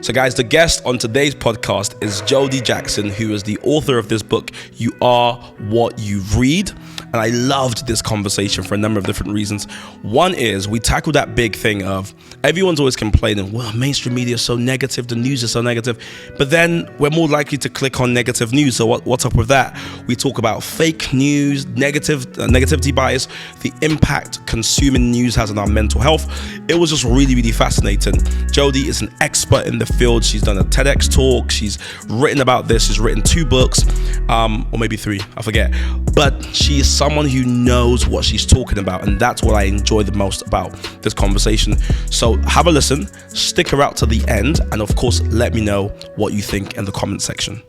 So guys, the guest on today's podcast is Jodie Jackson, who is the author of this book, You Are What You Read. And I loved this conversation for a number of different reasons. One is we tackled that big thing of everyone's always complaining, well, mainstream media is so negative, the news is so negative, but then we're more likely to click on negative news. So what's up with that? We talk about fake news, negativity bias, the impact consuming news has on our mental health. It was just really, really fascinating. Jodie is an expert in the field. She's done a TEDx talk. She's written about this. She's written 2 books, or maybe 3, I forget. But she is someone who knows what she's talking about, and that's what I enjoy the most about this conversation. So have a listen, stick around to the end, and of course, let me know what you think in the comment section.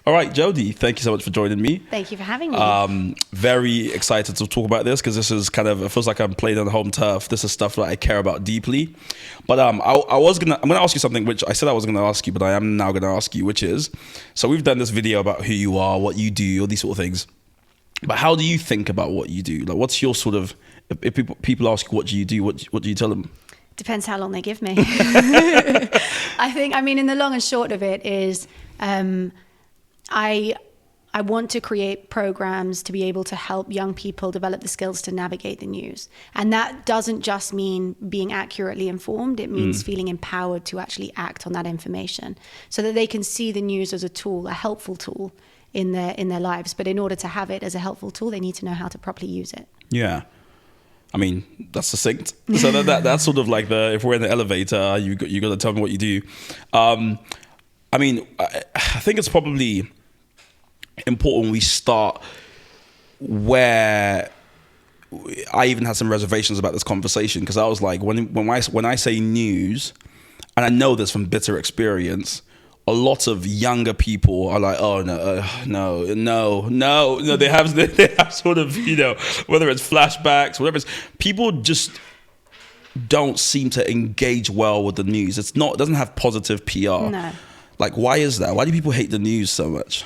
All right, Jodie, thank you so much for joining me. Thank you for having me. Very excited to talk about this because this is kind of, it feels like I'm playing on home turf. This is stuff that I care about deeply. But I'm gonna ask you something which I said I was gonna ask you, but I am now gonna ask you, which is, so we've done this video about who you are, what you do, all these sort of things. But how do you think about what you do? Like, what's your sort of, if people ask you what do you do, what do you tell them? Depends how long they give me. I mean, in the long and short of it is, I want to create programs to be able to help young people develop the skills to navigate the news. And that doesn't just mean being accurately informed. It means feeling empowered to actually act on that information so that they can see the news as a tool, a helpful tool in their lives. But in order to have it as a helpful tool, they need to know how to properly use it. Yeah. I mean, that's succinct. So that's sort of like if we're in the elevator, you got to tell me what you do. I mean, I think it's probably important we start where I even had some reservations about this conversation, because I was like, when I say news, and I know this from bitter experience, a lot of younger people are like, oh no, they have sort of, whether it's flashbacks, whatever it's, people just don't seem to engage well with the news. It doesn't have positive PR. No. Like, why is that? Why do people hate the news so much?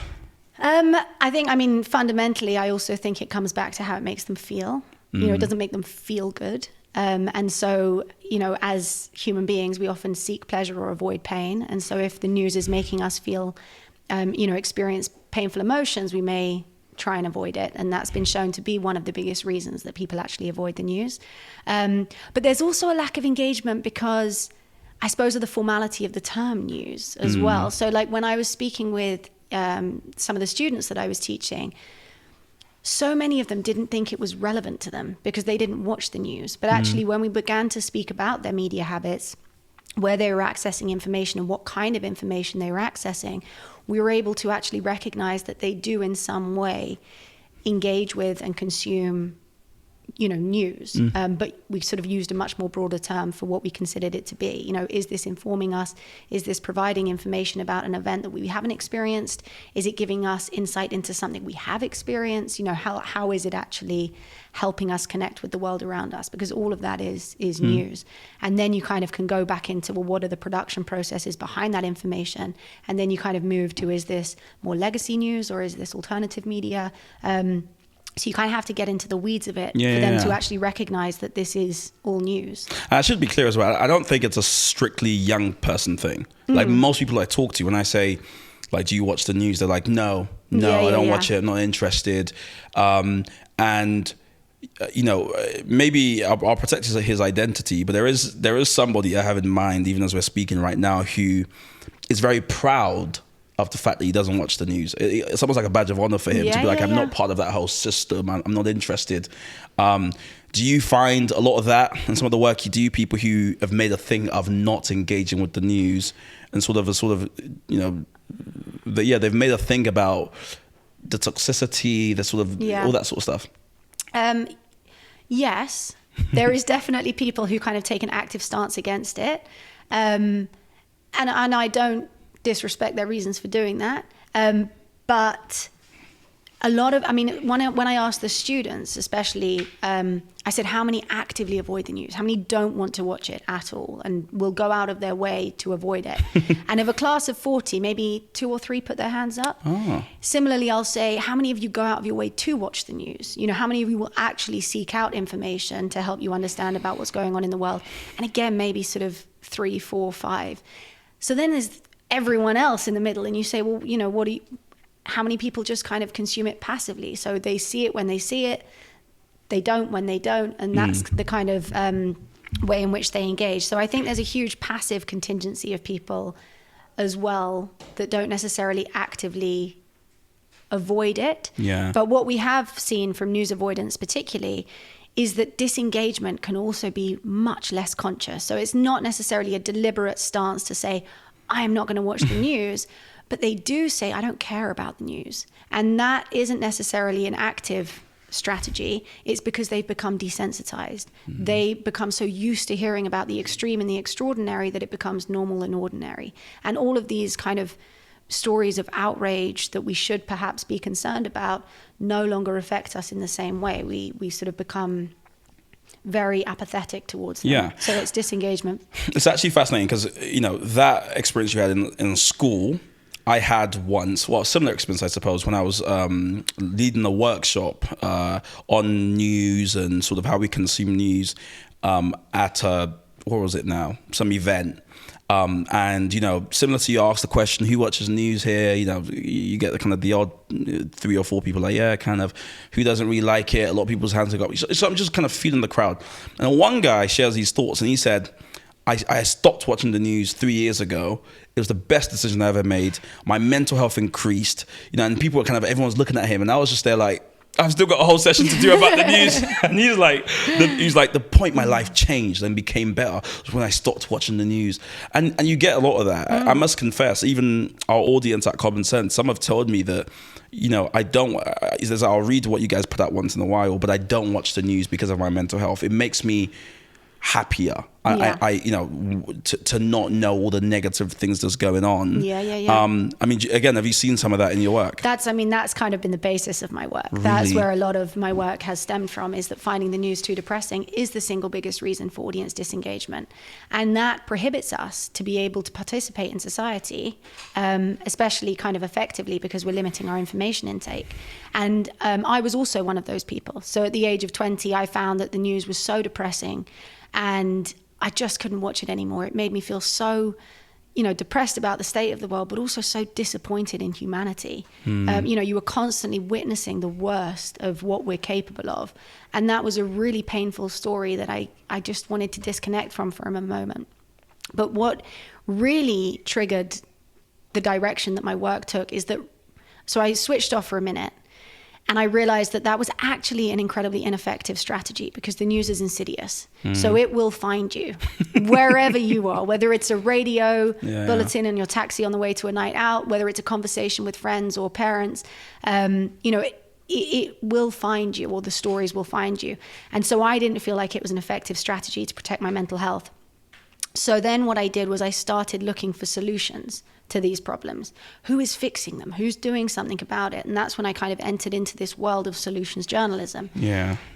Fundamentally, I also think it comes back to how it makes them feel. It doesn't make them feel good. And so, as human beings, we often seek pleasure or avoid pain. And so if the news is making us feel, experience painful emotions, we may try and avoid it. And that's been shown to be one of the biggest reasons that people actually avoid the news. But there's also a lack of engagement because, I suppose, of the formality of the term news as well. So like when I was speaking with some of the students that I was teaching, so many of them didn't think it was relevant to them because they didn't watch the news. But actually, when we began to speak about their media habits, where they were accessing information and what kind of information they were accessing, we were able to actually recognize that they do in some way engage with and consume news. But we sort of used a much more broader term for what we considered it to be. Is this informing us? Is this providing information about an event that we haven't experienced? Is it giving us insight into something we have experienced? How is it actually helping us connect with the world around us? Because all of that is news. And then you kind of can go back into, well, what are the production processes behind that information? And then you kind of move to, is this more legacy news or is this alternative media? So you kind of have to get into the weeds of it for them to actually recognize that this is all news. I should be clear as well. I don't think it's a strictly young person thing. Like most people I talk to, when I say, like, do you watch the news? They're like, no, I don't watch it. I'm not interested. Maybe I'll protect his identity, but there is somebody I have in mind, even as we're speaking right now, who is very proud of the fact that he doesn't watch the news. It's almost like a badge of honor for him to be like, I'm not part of that whole system. I'm not interested. Do you find a lot of that in some of the work you do, people who have made a thing of not engaging with the news and they've made a thing about the toxicity, all that sort of stuff? Yes. There is definitely people who kind of take an active stance against it. And I don't disrespect their reasons for doing that. But a lot of, I mean, when I asked the students, especially, I said, how many actively avoid the news? How many don't want to watch it at all and will go out of their way to avoid it? And of a class of 40, maybe 2 or 3 put their hands up. Oh. Similarly, I'll say, how many of you go out of your way to watch the news? You know, how many of you will actually seek out information to help you understand about what's going on in the world? And again, maybe sort of 3, 4, 5. So then there's everyone else in the middle, and you say, well, you know, how many people just kind of consume it passively? So they see it when they see it, they don't when they don't, and that's the kind of way in which they engage. So I think there's a huge passive contingency of people as well that don't necessarily actively avoid it. Yeah. But what we have seen from news avoidance particularly is that disengagement can also be much less conscious. So it's not necessarily a deliberate stance to say, I'm not going to watch the news, but they do say, I don't care about the news. And that isn't necessarily an active strategy. It's because they've become desensitized. They become so used to hearing about the extreme and the extraordinary that it becomes normal and ordinary. And all of these kind of stories of outrage that we should perhaps be concerned about no longer affect us in the same way. We sort of become very apathetic towards them. Yeah. So it's disengagement. It's actually fascinating because, you know, that experience you had in school, I had once, well, a similar experience, I suppose, when I was leading a workshop on news and sort of how we consume news at what was it now? Some event. And, you know, similar to you asked the question, who watches news here? You know, you get the kind of the odd 3 or 4 people like, yeah, kind of, who doesn't really like it? A lot of people's hands have got, so I'm just kind of feeling the crowd. And one guy shares these thoughts and he said, I stopped watching the news 3 years ago. It was the best decision I ever made. My mental health increased, you know, and people were kind of, everyone's looking at him and I was just there like, I've still got a whole session to do about the news. And he was like, the point my life changed and became better was when I stopped watching the news. And you get a lot of that. I must confess, even our audience at Common Sense, some have told me that, you know, I'll read what you guys put out once in a while, but I don't watch the news because of my mental health. It makes me happier. I you know, to not know all the negative things that's going on. Yeah. I mean, again, have you seen some of that in your work? That's kind of been the basis of my work. Really? That's where a lot of my work has stemmed from, is that finding the news too depressing is the single biggest reason for audience disengagement. And that prohibits us to be able to participate in society, especially kind of effectively, because we're limiting our information intake. And I was also one of those people. So at the age of 20, I found that the news was so depressing and I just couldn't watch it anymore. It made me feel so, you know, depressed about the state of the world, but also so disappointed in humanity. You know, you were constantly witnessing the worst of what we're capable of. And that was a really painful story that I just wanted to disconnect from for a moment. But what really triggered the direction that my work took is that, so I switched off for a minute. And I realized that that was actually an incredibly ineffective strategy because the news is insidious. So it will find you wherever you are, whether it's a radio bulletin in your taxi on the way to a night out, whether it's a conversation with friends or parents, you know, it will find you, or the stories will find you. And so I didn't feel like it was an effective strategy to protect my mental health. So then what I did was I started looking for solutions to these problems. Who is fixing them? Who's doing something about it? And that's when I kind of entered into this world of solutions journalism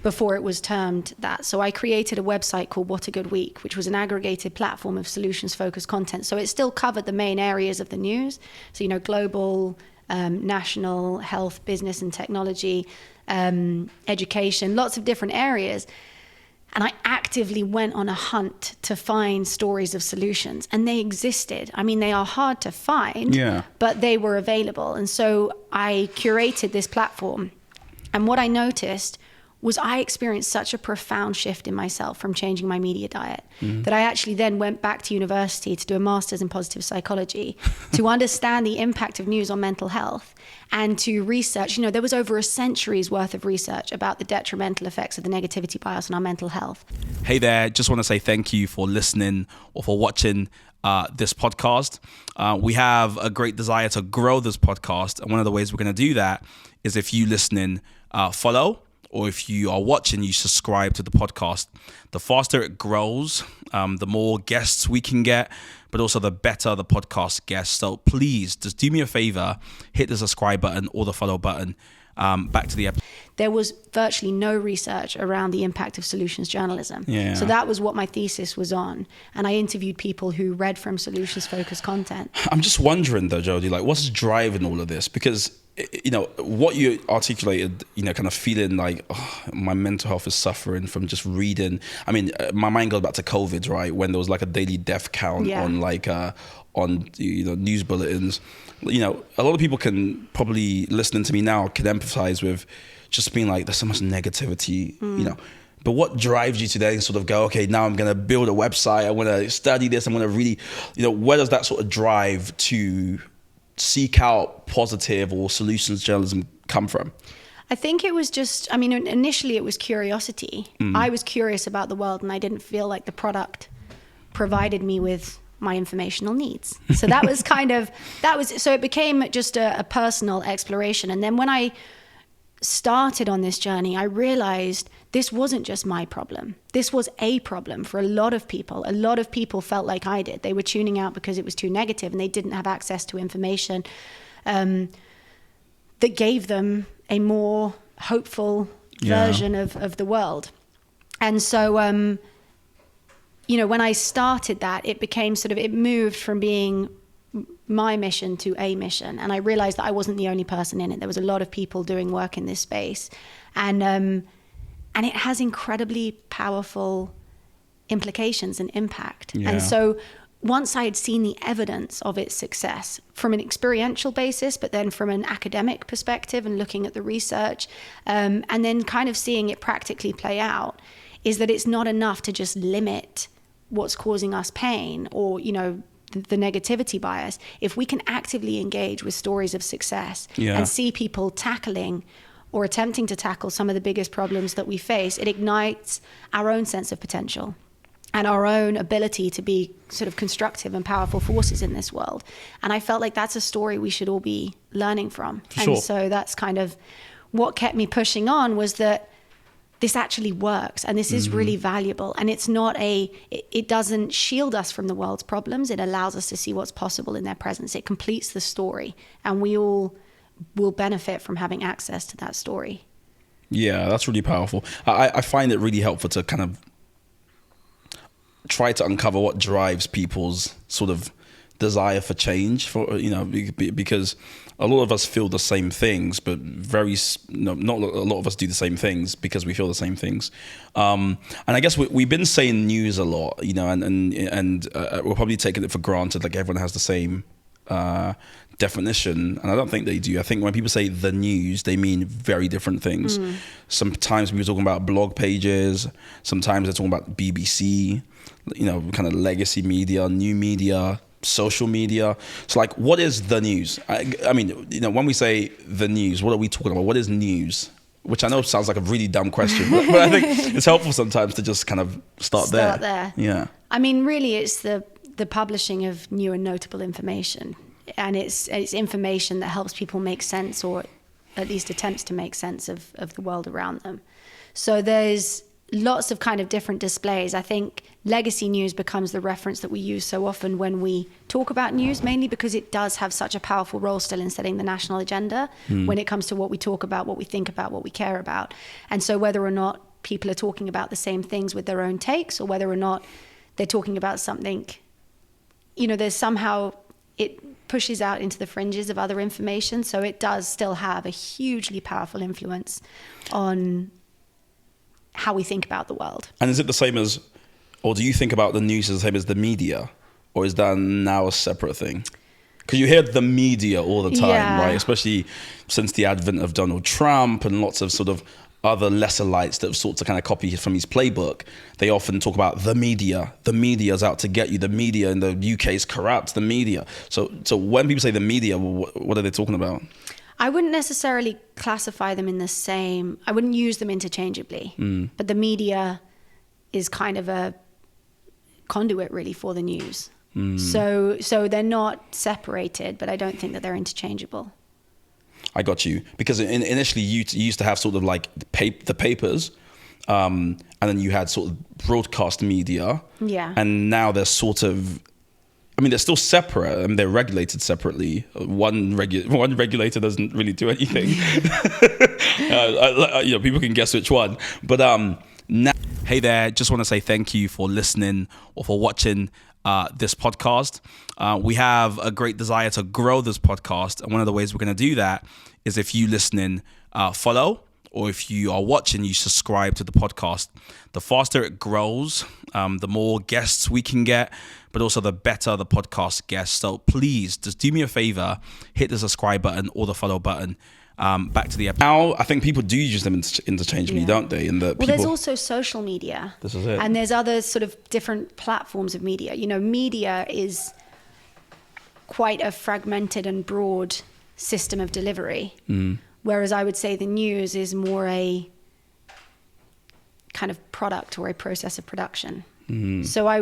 before it was termed that. So I created a website called What a Good Week, which was an aggregated platform of solutions-focused content. So it still covered the main areas of the news. So, you know, global, national, health, business and technology, education, lots of different areas. And I actively went on a hunt to find stories of solutions, and they existed. I mean, they are hard to find, but they were available. And so I curated this platform. And what I noticed was I experienced such a profound shift in myself from changing my media diet that I actually then went back to university to do a master's in positive psychology to understand the impact of news on mental health and to research. You know, there was over a century's worth of research about the detrimental effects of the negativity bias on our mental health. Hey there, just want to say thank you for listening or for watching this podcast. We have a great desire to grow this podcast, and one of the ways we're going to do that is if you listening follow or if you are watching, you subscribe to the podcast. The faster it grows, the more guests we can get, but also the better the podcast gets. So please, just do me a favor, hit the subscribe button or the follow button. Back to the episode. There was virtually no research around the impact of solutions journalism. Yeah. So that was what my thesis was on. And I interviewed people who read from solutions-focused content. I'm just wondering though, Jodie, like what's driving all of this? Because, you know, what you articulated, you know, kind of feeling like my mental health is suffering from just reading. I mean, my mind goes back to COVID, right? When there was like a daily death count on like, on, you know, news bulletins. You know, a lot of people can probably, listening to me now, can empathize with just being like, there's so much negativity, you know. But what drives you to then sort of go, okay, now I'm going to build a website, I want to study this, I'm going to really, you know, where does that sort of drive to seek out positive or solutions journalism come from? I think it was just, I mean, initially it was curiosity. I was curious about the world and I didn't feel like the product provided me with my informational needs. So that was so it became just a personal exploration. And then when I started on this journey, I realized this wasn't just my problem. This was a problem for a lot of people. A lot of people felt like I did. They were tuning out because it was too negative and they didn't have access to information that gave them a more hopeful version of the world. And so, you know, when I started that, it became sort of, it moved from being my mission to a mission. And I realized that I wasn't the only person in it. There was a lot of people doing work in this space. And it has incredibly powerful implications and impact. Yeah. And so once I had seen the evidence of its success from an experiential basis, but then from an academic perspective and looking at the research, and then kind of seeing it practically play out, is that it's not enough to just limit what's causing us pain or, you know, the negativity bias. If we can actively engage with stories of success and see people tackling or attempting to tackle some of the biggest problems that we face, it ignites our own sense of potential and our own ability to be sort of constructive and powerful forces in this world. And I felt like that's a story we should all be learning from. Sure. And so that's kind of what kept me pushing on, was that this actually works and this is really valuable. And it's not it doesn't shield us from the world's problems. It allows us to see what's possible in their presence. It completes the story and we all will benefit from having access to that story. Yeah, that's really powerful. I find it really helpful to kind of try to uncover what drives people's sort of desire for change, for, you know, because a lot of us feel the same things, but not a lot of us do the same things because we feel the same things. And I guess we've been saying news a lot, you know, and we're probably taking it for granted, like everyone has the same definition, and I don't think they do. I think when people say the news, they mean very different things. Sometimes people are talking about blog pages, sometimes they're talking about BBC, you know, kind of legacy media, new media, social media. So like, what is the news? I mean, you know, when we say the news, what are we talking about? What is news? Which I know sounds like a really dumb question, but I think it's helpful sometimes to just kind of start there. Yeah. I mean, really, it's the publishing of new and notable information. And it's information that helps people make sense, or at least attempts to make sense of the world around them. So there's lots of kind of different displays. I think legacy news becomes the reference that we use so often when we talk about news, mainly because it does have such a powerful role still in setting the national agenda when it comes to what we talk about, what we think about, what we care about. And so whether or not people are talking about the same things with their own takes, or whether or not they're talking about something, you know, there's somehow it pushes out into the fringes of other information. So it does still have a hugely powerful influence on how we think about the world. And is it the same as, or do you think about the news as the same as the media? Or is that now a separate thing? Because you hear the media all the time, right? Especially since the advent of Donald Trump and lots of sort of other lesser lights that have sought to kind of copy from his playbook. They often talk about the media. The media is out to get you. The media in the UK is corrupt. The media. So when people say the media, what are they talking about? I wouldn't necessarily classify them in the same, I wouldn't use them interchangeably, but the media is kind of a conduit really for the news. So they're not separated, but I don't think that they're interchangeable. I got you. Because initially you used to have sort of like the papers, and then you had sort of broadcast media. Yeah. And now they're sort of, I mean, they're still separate and they're regulated separately. One regulator doesn't really do anything. People can guess which one. But now, hey there, just want to say thank you for listening or for watching this podcast. We have a great desire to grow this podcast. And one of the ways we're going to do that is if you listening, follow, or if you are watching, you subscribe to the podcast. The faster it grows, the more guests we can get, but also the better the podcast gets. So please just do me a favor, hit the subscribe button or the follow button. Back to the app. Now, I think people do use them interchangeably, don't they? There's also social media. This is it. And there's other sort of different platforms of media. You know, media is quite a fragmented and broad system of delivery. Whereas I would say the news is more a kind of product or a process of production. So I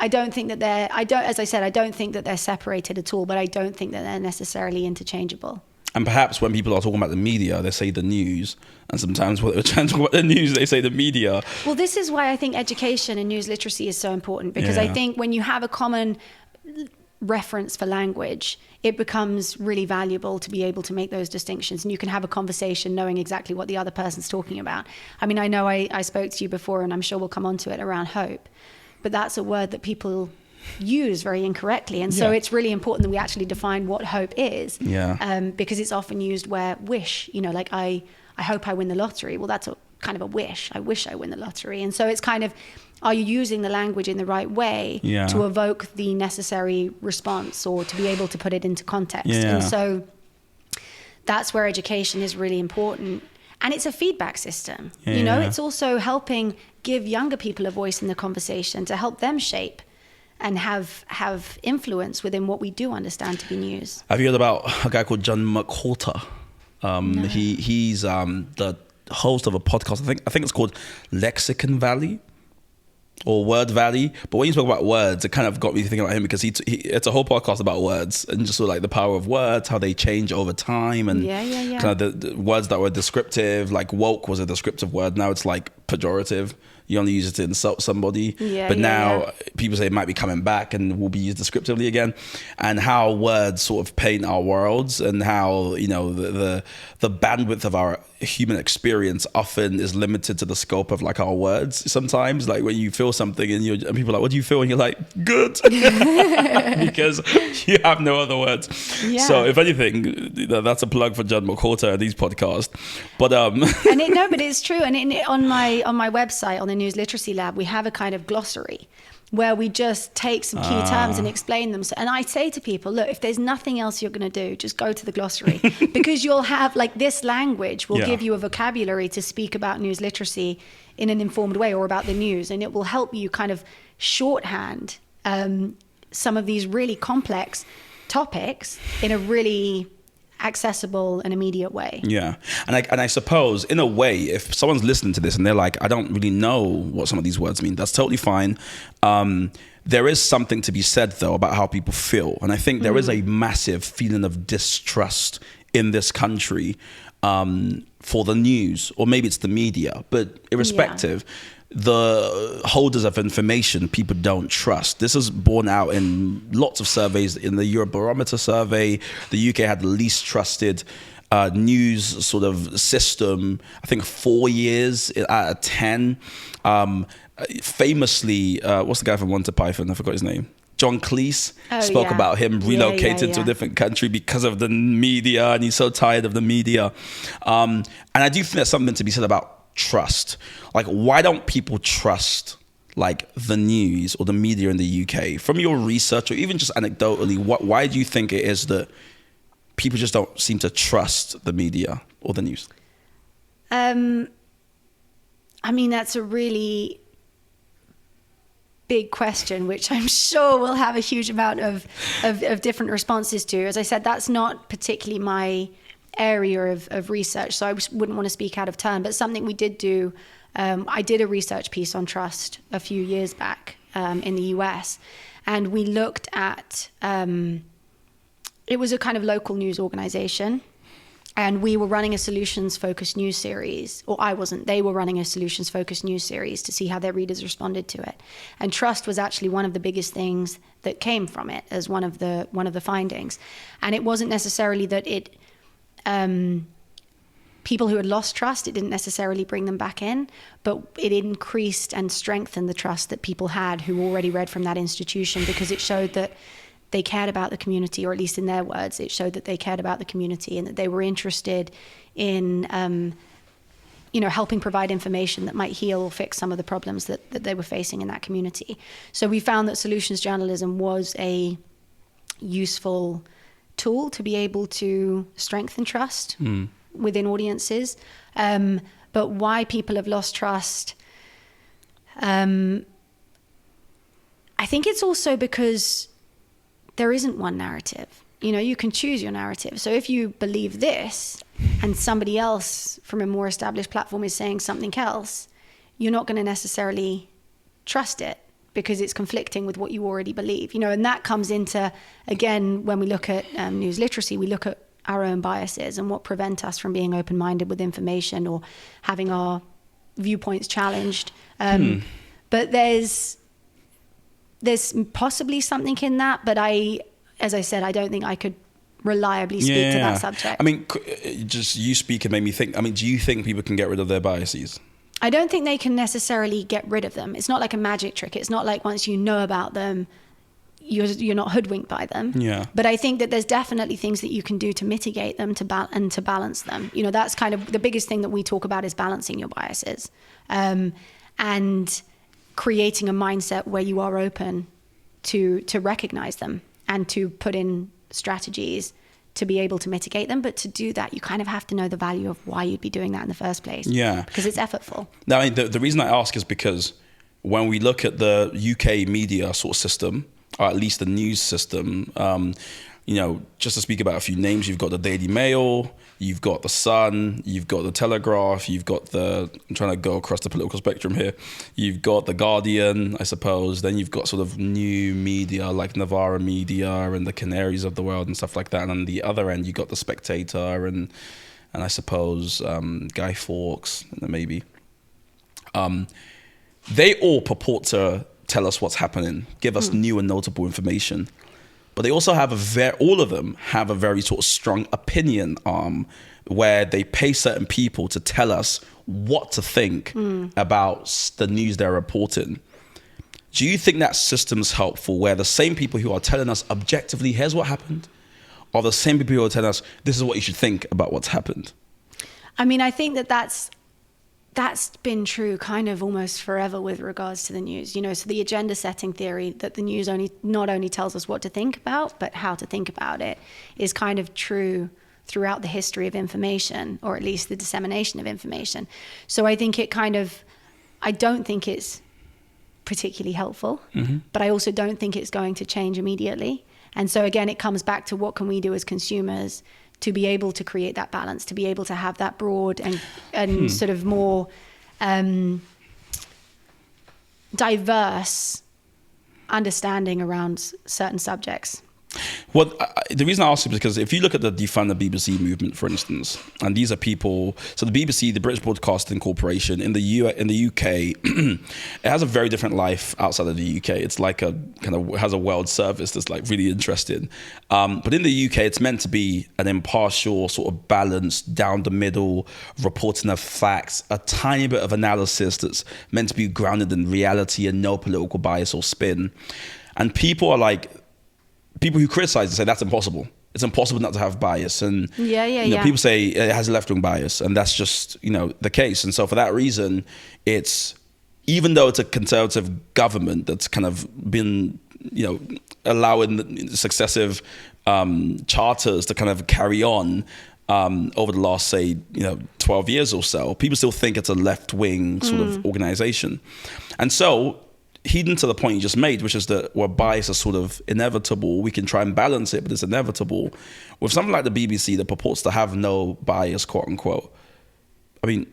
don't think that as I said, I don't think that they're separated at all, but I don't think that they're necessarily interchangeable. And perhaps when people are talking about the media, they say the news. And sometimes when they're trying to talk about the news, they say the media. Well, this is why I think education and news literacy is so important, because I think when you have a common reference for language, it becomes really valuable to be able to make those distinctions, and you can have a conversation knowing exactly what the other person's talking about. I mean, I know I spoke to you before, and I'm sure we'll come on to it around hope, but that's a word that people use very incorrectly, and so it's really important that we actually define what hope is, because it's often used where wish, like I hope I win the lottery. Well, that's kind of a wish. I wish I win the lottery. And so it's kind of, are you using the language in the right way to evoke the necessary response or to be able to put it into context? And so that's where education is really important. And it's a feedback system. It's also helping give younger people a voice in the conversation to help them shape and have influence within what we do understand to be news. Have you heard about a guy called John McWhorter? No. He's the host of a podcast. I think it's called Lexicon Valley or Word Valley. But when you talk about words, it kind of got me thinking about him, because it's a whole podcast about words and just sort of like the power of words, how they change over time, and kind of the words that were descriptive, like woke was a descriptive word. Now it's like pejorative. You only use it to insult somebody. But now people say it might be coming back and will be used descriptively again. And how words sort of paint our worlds, and how, the bandwidth of our human experience often is limited to the scope of like our words. Sometimes, like when you feel something and people are like, what do you feel? And you're like, good. Because you have no other words. So if anything, that's a plug for John McWhorter and these podcasts. But but it's true. And on my website, on the News Literacy Lab, we have a kind of glossary where we just take some key terms and explain them. And I say to people, look, if there's nothing else you're going to do, just go to the glossary, because you'll have, like, this language will give you a vocabulary to speak about news literacy in an informed way, or about the news, and it will help you kind of shorthand some of these really complex topics in a really accessible and immediate way. And I suppose, in a way, if someone's listening to this and they're like, I don't really know what some of these words mean, that's totally fine. There is something to be said, though, about how people feel. And I think there is a massive feeling of distrust in this country for the news, or maybe it's the media, but irrespective, the holders of information people don't trust. This is borne out in lots of surveys. In the Eurobarometer survey, the UK had the least trusted news sort of system, I think 4 years out of 10. Famously, what's the guy from Monty Python? I forgot his name. John Cleese spoke about him relocating to a different country because of the media, and he's so tired of the media. And I do think there's something to be said about trust. Like, why don't people trust like the news or the media in the UK? From your research, or even just anecdotally, why do you think it is that people just don't seem to trust the media or the news? I mean, that's a really big question, which I'm sure will have a huge amount of different responses to. As I said, that's not particularly my area of research, so I wouldn't want to speak out of turn, but something we did do, I did a research piece on trust a few years back in the US, and we looked at, it was a kind of local news organization, And we were running a solutions-focused news series, or I wasn't. They were running a solutions-focused news series to see how their readers responded to it. And trust was actually one of the biggest things that came from it as one of the findings. And it wasn't necessarily that it people who had lost trust, it didn't necessarily bring them back in, but it increased and strengthened the trust that people had who already read from that institution, because it showed that they cared about the community, or at least in their words, it showed that they cared about the community and that they were interested in, helping provide information that might heal or fix some of the problems that they were facing in that community. So we found that solutions journalism was a useful tool to be able to strengthen trust within audiences. But why people have lost trust, I think it's also because there isn't one narrative. You can choose your narrative. So if you believe this and somebody else from a more established platform is saying something else, you're not going to necessarily trust it because it's conflicting with what you already believe. And that comes into, again, when we look at news literacy, we look at our own biases and what prevent us from being open-minded with information or having our viewpoints challenged. But there's possibly something in that, but as I said, I don't think I could reliably speak to that subject. I mean, just you speaking made me think. I mean, do you think people can get rid of their biases? I don't think they can necessarily get rid of them. It's not like a magic trick. It's not like once you know about them, you're not hoodwinked by them. Yeah. But I think that there's definitely things that you can do to mitigate them, and to balance them. That's kind of the biggest thing that we talk about, is balancing your biases, and creating a mindset where you are open to recognize them and to put in strategies to be able to mitigate them. But to do that, you kind of have to know the value of why you'd be doing that in the first place. Yeah. Because it's effortful. Now, I mean, the reason I ask is because when we look at the UK media sort of system, or at least the news system, just to speak about a few names, you've got the Daily Mail, you've got the Sun, you've got the Telegraph, you've got I'm trying to go across the political spectrum here, you've got the Guardian, I suppose, then you've got sort of new media like Novara Media and the Canaries of the world and stuff like that, and on the other end, you've got the Spectator and I suppose Guy Fawkes, maybe. They all purport to tell us what's happening, give us new and notable information. But they also have all of them have a very sort of strong opinion arm where they pay certain people to tell us what to think about the news they're reporting. Do you think that system's helpful, where the same people who are telling us objectively, here's what happened, are the same people who are telling us, this is what you should think about what's happened? I mean, I think that's been true kind of almost forever with regards to the news. So the agenda setting theory that the news not only tells us what to think about, but how to think about it, is kind of true throughout the history of information, or at least the dissemination of information. So I think I don't think it's particularly helpful, but I also don't think it's going to change immediately. And so again, it comes back to what can we do as consumers to be able to create that balance, to be able to have that broad and sort of more diverse understanding around certain subjects. Well, the reason I ask is because if you look at the defund the BBC movement, for instance, and these are people, so the BBC, the British Broadcasting Corporation, in the UK, it has a very different life outside of the UK. It's like has a world service that's like really interesting. But in the UK, it's meant to be an impartial, sort of balanced, down the middle reporting of facts, a tiny bit of analysis that's meant to be grounded in reality and no political bias or spin. And people who criticize and say that's impossible. It's impossible not to have bias. And people say it has a left-wing bias, and that's just, the case. And so for that reason, even though it's a conservative government that's kind of been, allowing successive charters to kind of carry on over the last, say, 12 years or so, people still think it's a left-wing sort of organization. And so, heeding to the point you just made, which is that where bias is sort of inevitable, we can try and balance it, but it's inevitable. With something like the BBC that purports to have no bias, quote unquote, I mean,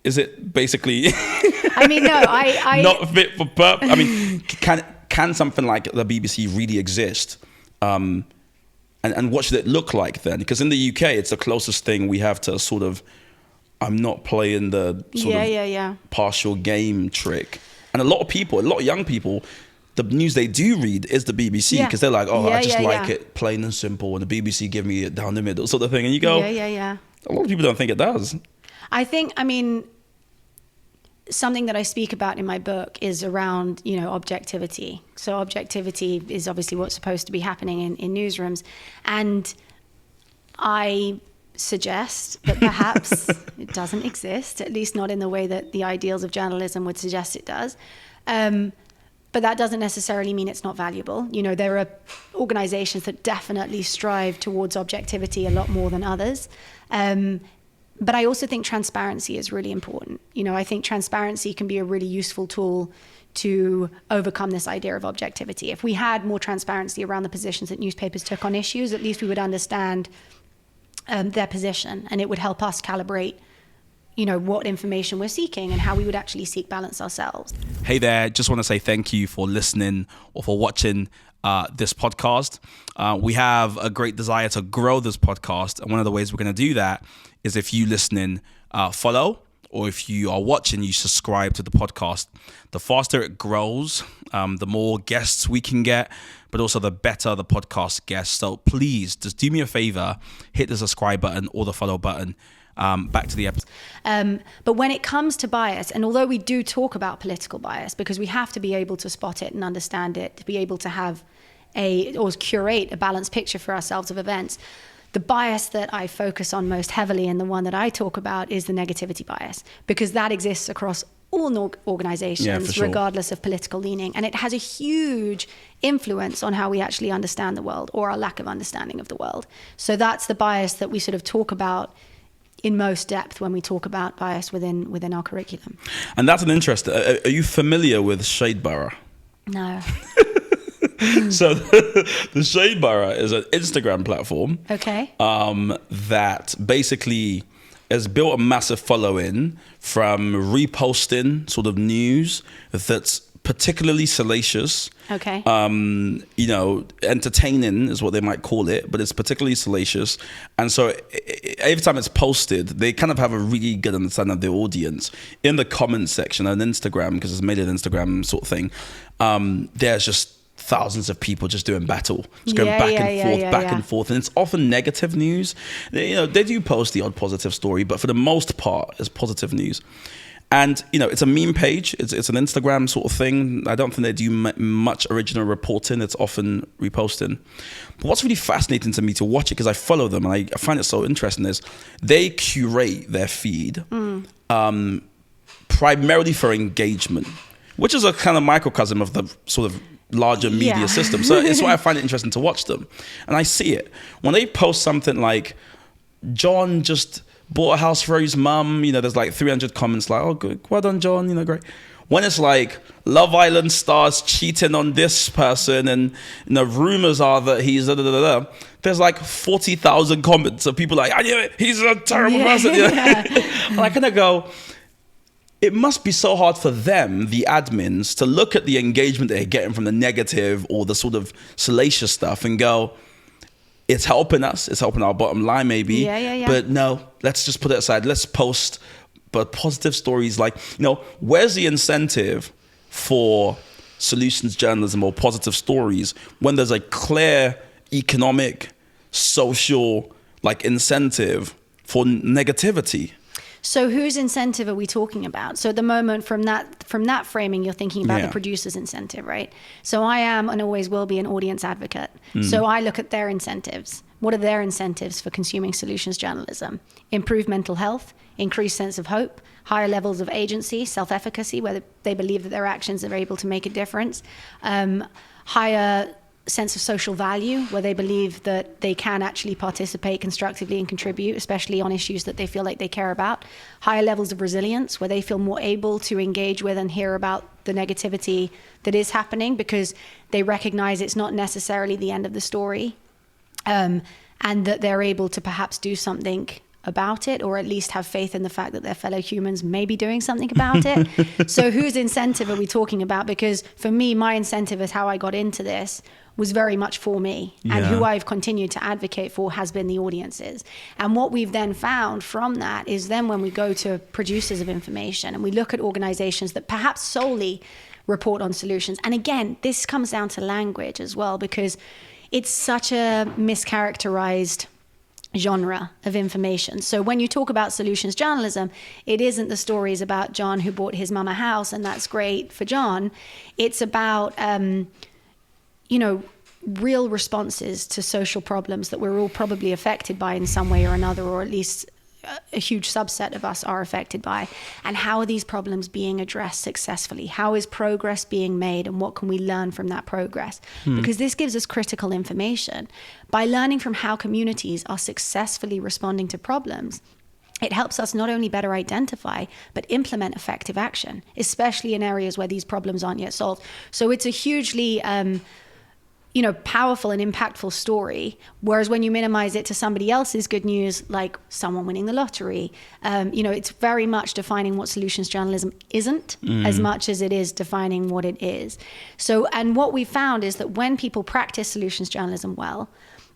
is it basically I mean, no, I not fit for purpose? I mean, can something like the BBC really exist And what should it look like then? Because in the UK, it's the closest thing we have to sort of, I'm not playing the sort of partial game trick. And a lot of young people, the news they do read is the BBC, because they're like, I just like it plain and simple, and the BBC give me it down the middle sort of thing. And you go, a lot of people don't think it does. I mean, something that I speak about in my book is around, objectivity. So objectivity is obviously what's supposed to be happening in newsrooms. And I suggest that perhaps it doesn't exist, at least not in the way that the ideals of journalism would suggest it does. But that doesn't necessarily mean it's not valuable. There are organizations that definitely strive towards objectivity a lot more than others. But I also think transparency is really important. I think transparency can be a really useful tool to overcome this idea of objectivity. If we had more transparency around the positions that newspapers took on issues, at least we would understand their position, and it would help us calibrate what information we're seeking and how we would actually seek balance ourselves. Hey there, just want to say thank you for listening or for watching this podcast. We have a great desire to grow this podcast, and one of the ways we're going to do that is if you listening follow, or if you are watching, you subscribe to the podcast. The faster it grows, the more guests we can get, but also the better the podcast gets. So please, just do me a favor, hit the subscribe button or the follow button. Back to the episode. But when it comes to bias, and although we do talk about political bias, because we have to be able to spot it and understand it, to be able to have or curate a balanced picture for ourselves of events, the bias that I focus on most heavily, and the one that I talk about, is the negativity bias, because that exists across all organizations, regardless of political leaning. And it has a huge influence on how we actually understand the world, or our lack of understanding of the world. So that's the bias that we sort of talk about in most depth when we talk about bias within our curriculum. And that's an interest. Are you familiar with Shadebearer? No. So the Shadebearer is an Instagram platform. Okay. That basically has built a massive following from reposting sort of news that's particularly salacious. Okay. Entertaining is what they might call it, but it's particularly salacious. And so every time it's posted, they kind of have a really good understanding of the audience. In the comments section on Instagram, because it's made an Instagram sort of thing, there's just thousands of people just doing battle, just going back and forth. And it's often negative news. They do post the odd positive story, but for the most part, it's positive news. And, it's a meme page. It's an Instagram sort of thing. I don't think they do much original reporting. It's often reposting. But what's really fascinating to me to watch it, because I follow them and I find it so interesting, is they curate their feed primarily for engagement, which is a kind of microcosm of the sort of larger media system. So it's why I find it interesting to watch them. And I see it. When they post something like, John just bought a house for his mum, there's like 300 comments like, oh, good, well done, John, great. When it's like, Love Island stars cheating on this person, and rumors are that he's there's like 40,000 comments of people like, I knew it, he's a terrible person. And I kind of go, it must be so hard for them, the admins, to look at the engagement they're getting from the negative or the sort of salacious stuff and go, it's helping us, it's helping our bottom line maybe, but no, let's just put it aside. Let's post but positive stories. Like, where's the incentive for solutions journalism or positive stories when there's a clear economic, social, incentive for negativity? So whose incentive are we talking about? So at the moment, from that framing, you're thinking about the producer's incentive, right? So I am and always will be an audience advocate. So I look at their incentives. What are their incentives for consuming solutions journalism? Improved mental health, increased sense of hope, higher levels of agency, self-efficacy, where they believe that their actions are able to make a difference, higher sense of social value, where they believe that they can actually participate constructively and contribute, especially on issues that they feel like they care about, higher levels of resilience, where they feel more able to engage with and hear about the negativity that is happening, because they recognize it's not necessarily the end of the story, and that they're able to perhaps do something about it, or at least have faith in the fact that their fellow humans may be doing something about it. So whose incentive are we talking about? Because for me, my incentive is how I got into this was very much for me. And who I've continued to advocate for has been the audiences. And what we've then found from that is then when we go to producers of information and we look at organizations that perhaps solely report on solutions. And again, this comes down to language as well, because it's such a mischaracterized genre of information. So when you talk about solutions journalism, it isn't the stories about John who bought his mum a house and that's great for John. It's about, real responses to social problems that we're all probably affected by in some way or another, or at least a huge subset of us are affected by. And how are these problems being addressed successfully? How is progress being made, and what can we learn from that progress? Because this gives us critical information. By learning from how communities are successfully responding to problems, it helps us not only better identify, but implement effective action, especially in areas where these problems aren't yet solved. So it's a hugely powerful and impactful story. Whereas when you minimize it to somebody else's good news, like someone winning the lottery, it's very much defining what solutions journalism isn't as much as it is defining what it is. So, and what we found is that when people practice solutions journalism well,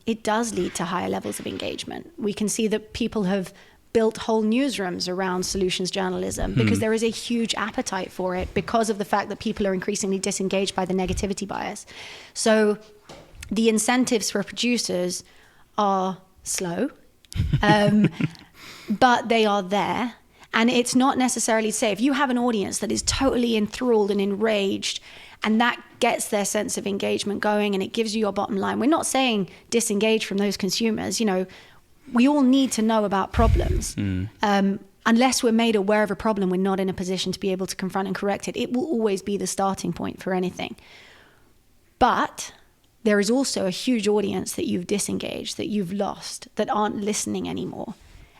it does lead to higher levels of engagement. We can see that people have built whole newsrooms around solutions journalism because there is a huge appetite for it because of the fact that people are increasingly disengaged by the negativity bias. So the incentives for producers are slow, but they are there. And it's not necessarily to say if you have an audience that is totally enthralled and enraged, and that gets their sense of engagement going and it gives you your bottom line. We're not saying disengage from those consumers. We all need to know about problems. Unless we're made aware of a problem, we're not in a position to be able to confront and correct it. It will always be the starting point for anything. But there is also a huge audience that you've disengaged, that you've lost, that aren't listening anymore,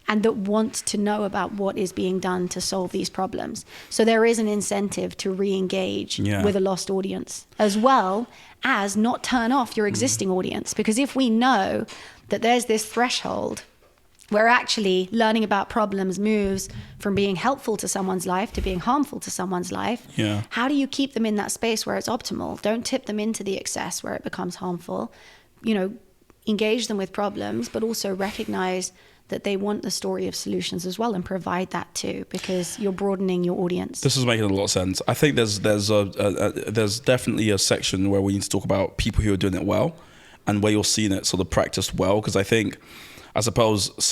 and that want to know about what is being done to solve these problems. So there is an incentive to re-engage with a lost audience, as well as not turn off your existing audience. Because if we know that there's this threshold where actually learning about problems moves from being helpful to someone's life to being harmful to someone's life, how do you keep them in that space where it's optimal? Don't tip them into the excess where it becomes harmful. Engage them with problems, but also recognize that they want the story of solutions as well, and provide that too, because you're broadening your audience. This is making a lot of sense. I think there's definitely a section where we need to talk about people who are doing it well, and where you're seeing it sort of practiced well. Because I suppose, as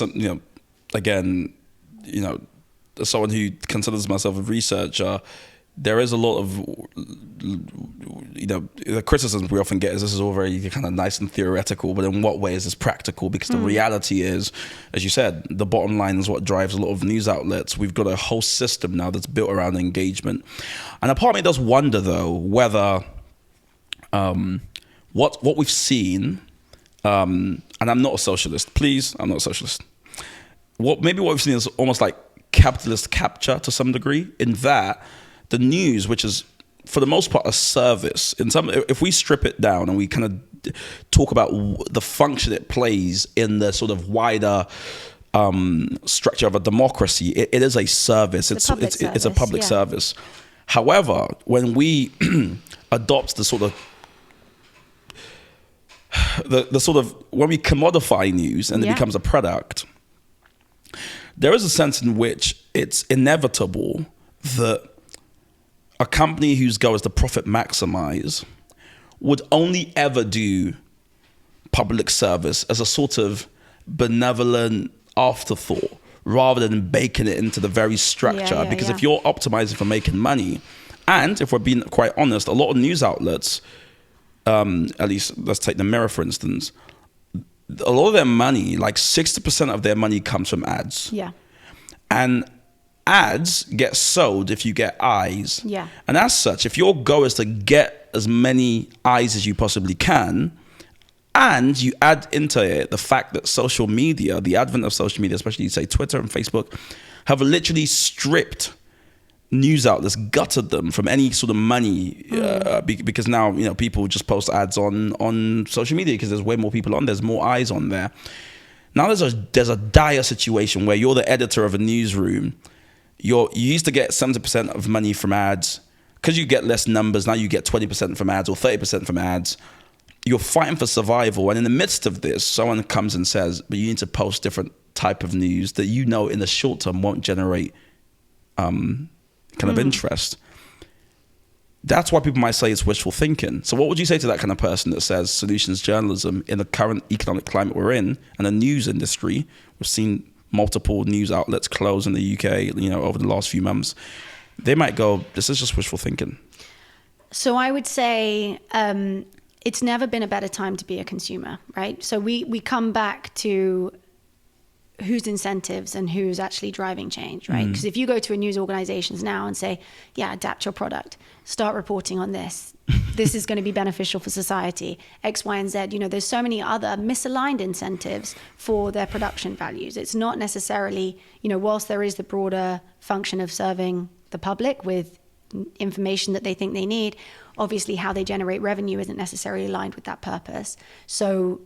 someone who considers myself a researcher, there is a lot of, the criticisms we often get is this is all very kind of nice and theoretical, but in what way is this practical? Because the reality is, as you said, the bottom line is what drives a lot of news outlets. We've got a whole system now that's built around engagement. And a part of me does wonder, though, whether what we've seen, and I'm not a socialist, please, I'm not a socialist. What we've seen is almost like capitalist capture to some degree, in that the news, which is for the most part a service, if we strip it down and we kind of talk about the function it plays in the sort of wider structure of a democracy, it is a service. It's a public service. However, when we adopt the sort of when we commodify news and it becomes a product, there is a sense in which it's inevitable that a company whose goal is to profit maximize would only ever do public service as a sort of benevolent afterthought, rather than baking it into the very structure. Because if you're optimizing for making money, and if we're being quite honest, a lot of news outlets, at least let's take the Mirror for instance, a lot of their money, like 60% of their money, comes from ads. And ads get sold if you get eyes. And as such, if your goal is to get as many eyes as you possibly can, and you add into it the fact that social media, the advent of social media, especially say Twitter and Facebook, have literally stripped news outlets, gutted them from any sort of money, because now people just post ads on social media because there's way more people on, there's more eyes on there. Now there's a dire situation where you're the editor of a newsroom. You used to get 70% of money from ads. Because you get less numbers, now you get 20% from ads or 30% from ads. you're fighting for survival, and in the midst of this, someone comes and says, but you need to post different type of news that you know in the short term won't generate kind of interest. That's why people might say it's wishful thinking. So what would you say to that kind of person that says solutions journalism in the current economic climate we're in, and the news industry, we've seen multiple news outlets close in the UK, over the last few months. They might go, this is just wishful thinking. So I would say it's never been a better time to be a consumer, right? So we come back to whose incentives and who's actually driving change, right? Because if you go to a news organizations now and say, yeah, adapt your product, start reporting on this, this is going to be beneficial for society, X, Y, and Z, there's so many other misaligned incentives for their production values. It's not necessarily, whilst there is the broader function of serving the public with information that they think they need, obviously how they generate revenue isn't necessarily aligned with that purpose. So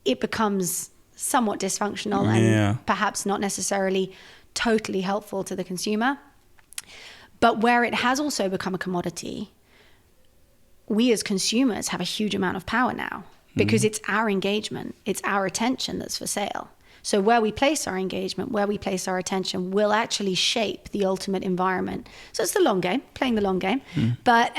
it becomes somewhat dysfunctional and perhaps not necessarily totally helpful to the consumer. But where it has also become a commodity, we as consumers have a huge amount of power now because it's our engagement, it's our attention that's for sale. So where we place our engagement, where we place our attention will actually shape the ultimate environment. So it's the long game, playing the long game. But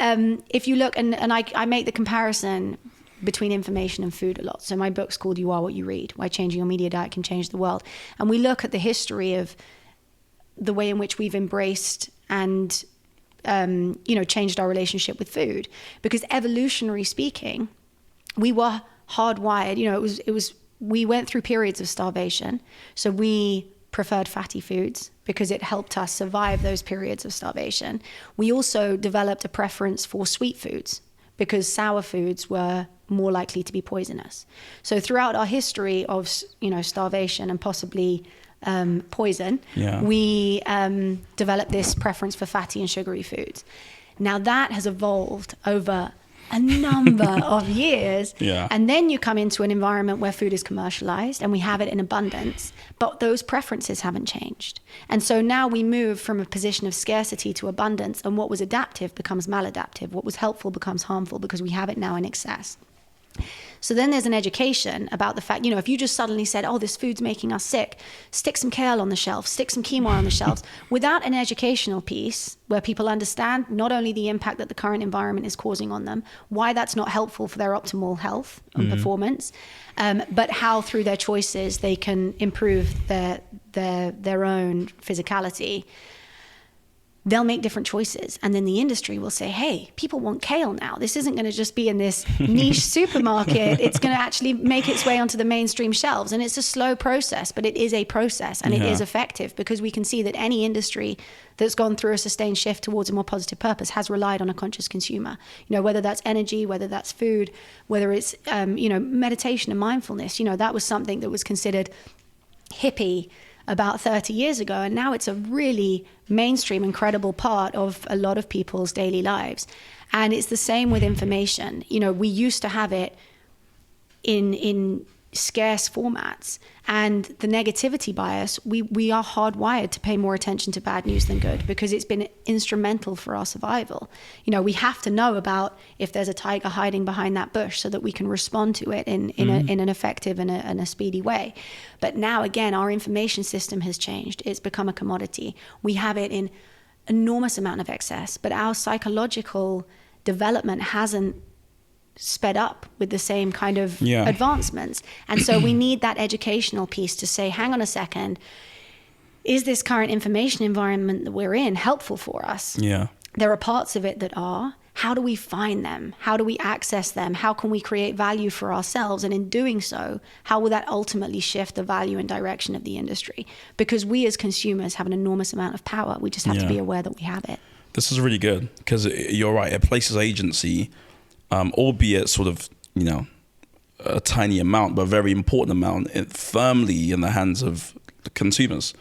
if you look, and I make the comparison between information and food a lot. So my book's called You Are What You Read, Why Changing Your Media Diet Can Change the World. And we look at the history of the way in which we've embraced and changed our relationship with food. Because evolutionary speaking, we were hardwired. We went through periods of starvation. So we preferred fatty foods because it helped us survive those periods of starvation. We also developed a preference for sweet foods because sour foods were more likely to be poisonous. So throughout our history of, starvation and possibly poison, we developed this preference for fatty and sugary foods. Now that has evolved over a number of years. And then you come into an environment where food is commercialized and we have it in abundance, but those preferences haven't changed. And so now we move from a position of scarcity to abundance, and what was adaptive becomes maladaptive. What was helpful becomes harmful because we have it now in excess. So then there's an education about the fact, if you just suddenly said, oh, this food's making us sick, stick some kale on the shelf, stick some quinoa on the shelves, without an educational piece where people understand not only the impact that the current environment is causing on them, why that's not helpful for their optimal health and performance, but how through their choices they can improve their own physicality. They'll make different choices. And then the industry will say, hey, people want kale now. This isn't going to just be in this niche supermarket. It's going to actually make its way onto the mainstream shelves. And it's a slow process, but it is a process, and it is effective because we can see that any industry that's gone through a sustained shift towards a more positive purpose has relied on a conscious consumer. Whether that's energy, whether that's food, whether it's, meditation and mindfulness, that was something that was considered hippie about 30 years ago, and now it's a really mainstream, incredible part of a lot of people's daily lives. And it's the same with information. We used to have it in scarce formats, and the negativity bias, we are hardwired to pay more attention to bad news than good because it's been instrumental for our survival. We have to know about if there's a tiger hiding behind that bush so that we can respond to it in an effective and a speedy way. But now again, our information system has changed. It's become a commodity. We have it in enormous amount of excess, but our psychological development hasn't sped up with the same kind of advancements. And so we need that educational piece to say, hang on a second, is this current information environment that we're in helpful for us? There are parts of it that are. How do we find them? How do we access them? How can we create value for ourselves? And in doing so, how will that ultimately shift the value and direction of the industry? Because we as consumers have an enormous amount of power. We just have to be aware that we have it. This is really good because you're right. It places agency, albeit sort of, a tiny amount, but a very important amount, firmly in the hands of the consumers.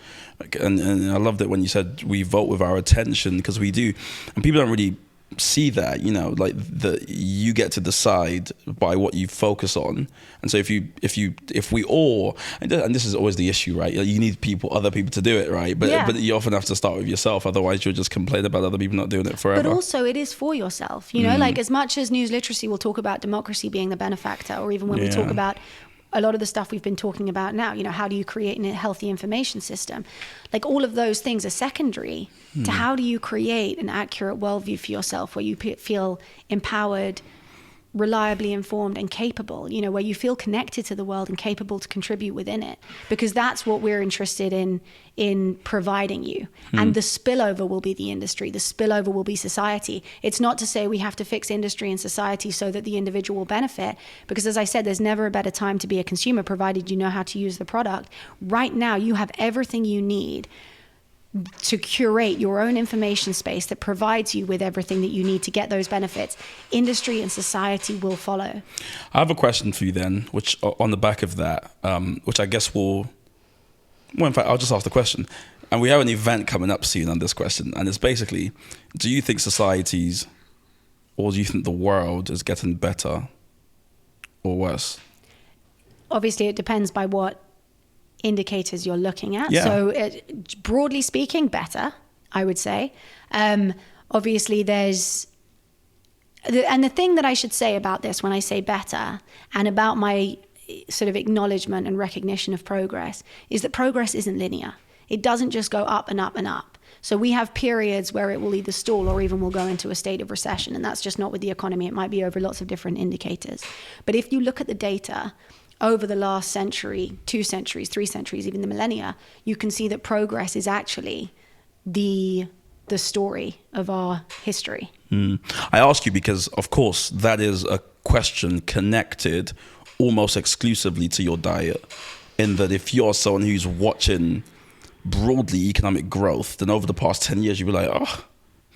And I loved it when you said we vote with our attention, because we do. And people don't really see that, you know, like that you get to decide by what you focus on. And so if we all, and this is always the issue, right? You need other people to do it, right? But you often have to start with yourself. Otherwise you'll just complain about other people not doing it forever. But also it is for yourself, you know, like as much as news literacy will talk about democracy being the benefactor, or even when we talk about a lot of the stuff we've been talking about now, you know, how do you create a healthy information system? Like all of those things are secondary to how do you create an accurate worldview for yourself where you feel empowered, reliably informed and capable, you know, where you feel connected to the world and capable to contribute within it, because that's what we're interested in providing you. And the spillover will be the industry, the spillover will be society. It's not to say we have to fix industry and society so that the individual will benefit, because as I said, there's never a better time to be a consumer, provided you know how to use the product. Right now, you have everything you need to curate your own information space that provides you with everything that you need to get those benefits. Industry and society will follow. I have a question for you then, which on the back of that, which I guess in fact, I'll just ask the question. And we have an event coming up soon on this question. And it's basically, do you think societies, or do you think the world is getting better or worse? Obviously, it depends by what indicators you're looking at. So broadly speaking, better, I would say. Obviously there's, and the thing that I should say about this when I say better, and about my sort of acknowledgement and recognition of progress, is that progress isn't linear. It doesn't just go up and up and up. So we have periods where it will either stall or even will go into a state of recession. And that's just not with the economy. It might be over lots of different indicators. But if you look at the data over the last century, 2 centuries, 3 centuries, even the millennia, you can see that progress is actually the story of our history. I ask you because, of course, that is a question connected almost exclusively to your diet. In that if you're someone who's watching broadly economic growth, then over the past 10 years, you'll be like, oh,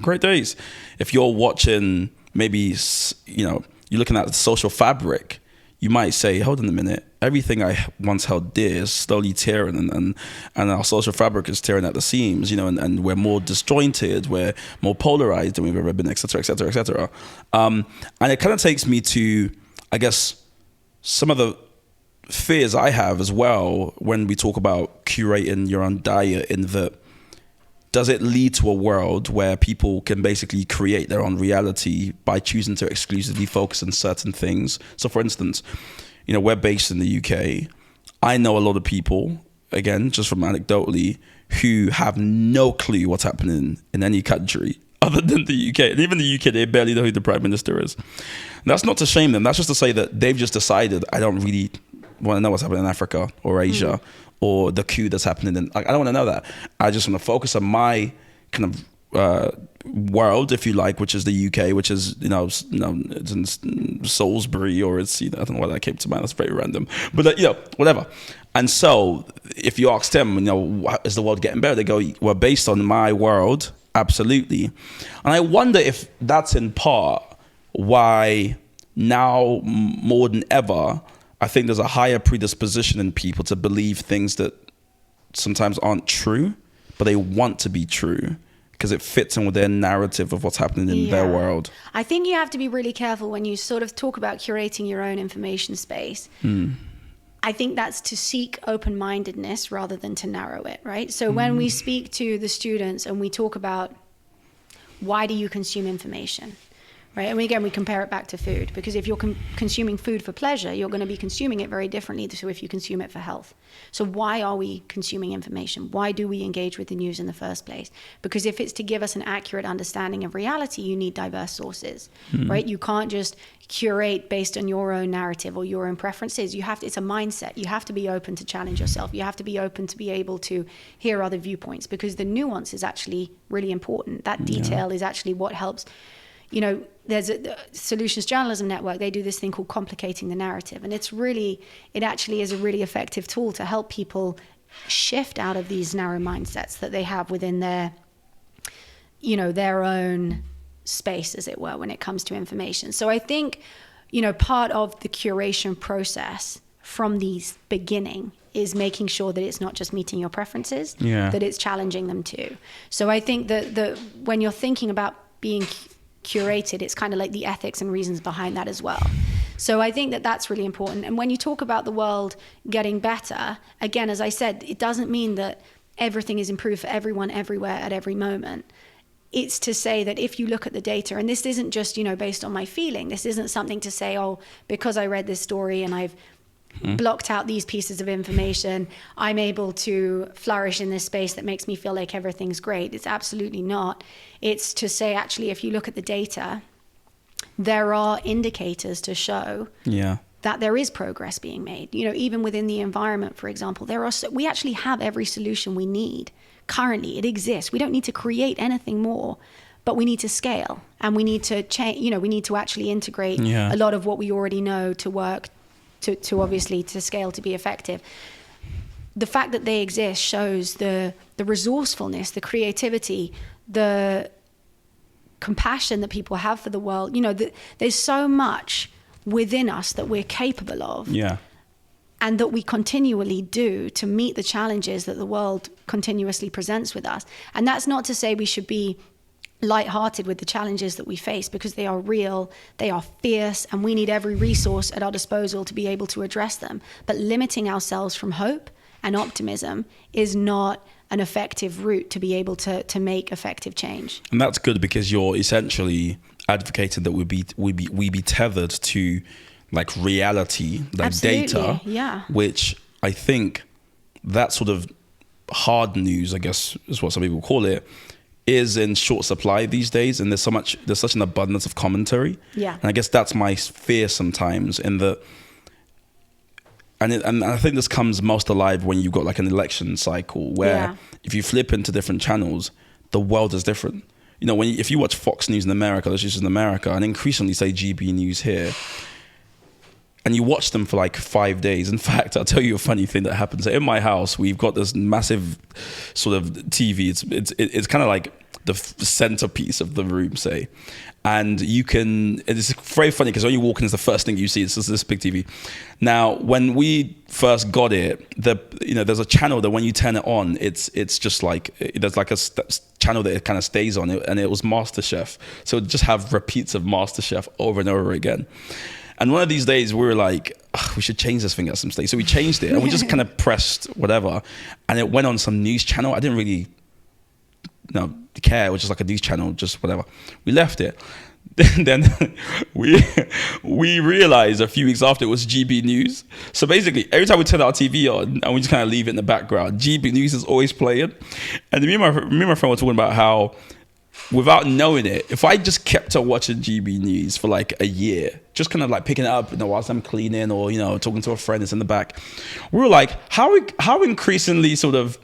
great days. If you're watching maybe, you know, you're looking at the social fabric, you might say, hold on a minute, everything I once held dear is slowly tearing and our social fabric is tearing at the seams, you know, and we're more disjointed, we're more polarized than we've ever been, et cetera, et cetera, et cetera. And it kind of takes me to, I guess, some of the fears I have as well when we talk about curating your own diet, in that, does it lead to a world where people can basically create their own reality by choosing to exclusively focus on certain things? So for instance, you know, we're based in the UK. I know a lot of people, again, just from anecdotally, who have no clue what's happening in any country other than the UK. And even the UK, they barely know who the Prime Minister is. And that's not to shame them. That's just to say that they've just decided, I don't really want to know what's happening in Africa or Asia. Or the coup that's happening in, I don't want to know that. I just want to focus on my kind of world, if you like, which is the UK, which is, you know, it's in Salisbury, or it's, you know, I don't know why that came to mind. That's very random, but you know, whatever. And so, if you ask them, you know, is the world getting better? They go, well, based on my world, absolutely. And I wonder if that's in part why now more than ever, I think there's a higher predisposition in people to believe things that sometimes aren't true, but they want to be true because it fits in with their narrative of what's happening in their world. I think you have to be really careful when you sort of talk about curating your own information space. I think that's to seek open-mindedness rather than to narrow it, right? So when we speak to the students and we talk about, why do you consume information? Right. And again, we compare it back to food, because if you're consuming food for pleasure, you're going to be consuming it very differently to if you consume it for health. So why are we consuming information? Why do we engage with the news in the first place? Because if it's to give us an accurate understanding of reality, you need diverse sources, right? You can't just curate based on your own narrative or your own preferences. You have to, it's a mindset. You have to be open to challenge yourself. You have to be open to be able to hear other viewpoints, because the nuance is actually really important. That detail is actually what helps. You know, there's a Solutions Journalism Network, they do this thing called complicating the narrative. And it actually is a really effective tool to help people shift out of these narrow mindsets that they have within their, you know, their own space, as it were, when it comes to information. So I think, you know, part of the curation process from the beginning is making sure that it's not just meeting your preferences, that it's challenging them too. So I think that when you're thinking about being curated. It's kind of like the ethics and reasons behind that as well. So I think that that's really important. And when you talk about the world getting better, again, as I said, it doesn't mean that everything is improved for everyone, everywhere, at every moment. It's to say that if you look at the data, and this isn't just, you know, based on my feeling, this isn't something to say, oh, because I read this story and I've blocked out these pieces of information, I'm able to flourish in this space that makes me feel like everything's great. It's absolutely not. It's to say, actually, if you look at the data, there are indicators to show that there is progress being made. You know, even within the environment, for example, we actually have every solution we need. Currently, it exists. We don't need to create anything more, but we need to scale, and we need to change. You know, we need to actually integrate a lot of what we already know to work, to obviously to scale, to be effective. The fact that they exist shows the resourcefulness, the creativity, the compassion that people have for the world. You know, there's so much within us that we're capable of. And that we continually do to meet the challenges that the world continuously presents with us. And that's not to say we should be lighthearted with the challenges that we face, because they are real, they are fierce, and we need every resource at our disposal to be able to address them. But limiting ourselves from hope and optimism is not an effective route to be able to make effective change. And that's good, because you're essentially advocating that we be tethered to like reality, like Absolutely, data, which I think that sort of hard news, I guess is what some people call it, is in short supply these days, and there's such an abundance of commentary. And I guess that's my fear sometimes, in that, and I think this comes most alive when you've got like an election cycle, where if you flip into different channels, the world is different. You know, if you watch Fox News in America, let's use in America, and increasingly say GB News here, and you watch them for like 5 days. In fact, I'll tell you a funny thing that happens. In my house, we've got this massive sort of TV. It's kind of like the centerpiece of the room, say. And it's very funny, because when you walk in, it's the first thing you see. It's just this big TV. Now, when we first got it, there's a channel that when you turn it on, it's just like, there's like a channel that it kind of stays on, and it was MasterChef. So it would just have repeats of MasterChef over and over again. And one of these days we were like, we should change this thing at some stage. So we changed it, and we just kind of pressed whatever, and it went on some news channel. I didn't really care. It was just like a news channel, just whatever. We left it. Then we realized a few weeks after it was GB News. So basically, every time we turn our TV on and we just kind of leave it in the background, GB News is always playing. And me and my friend were talking about how, without knowing it, if I just kept on watching GB News for like a year, just kind of like picking it up, whilst I'm cleaning, or talking to a friend that's in the back, we were like, how increasingly sort of,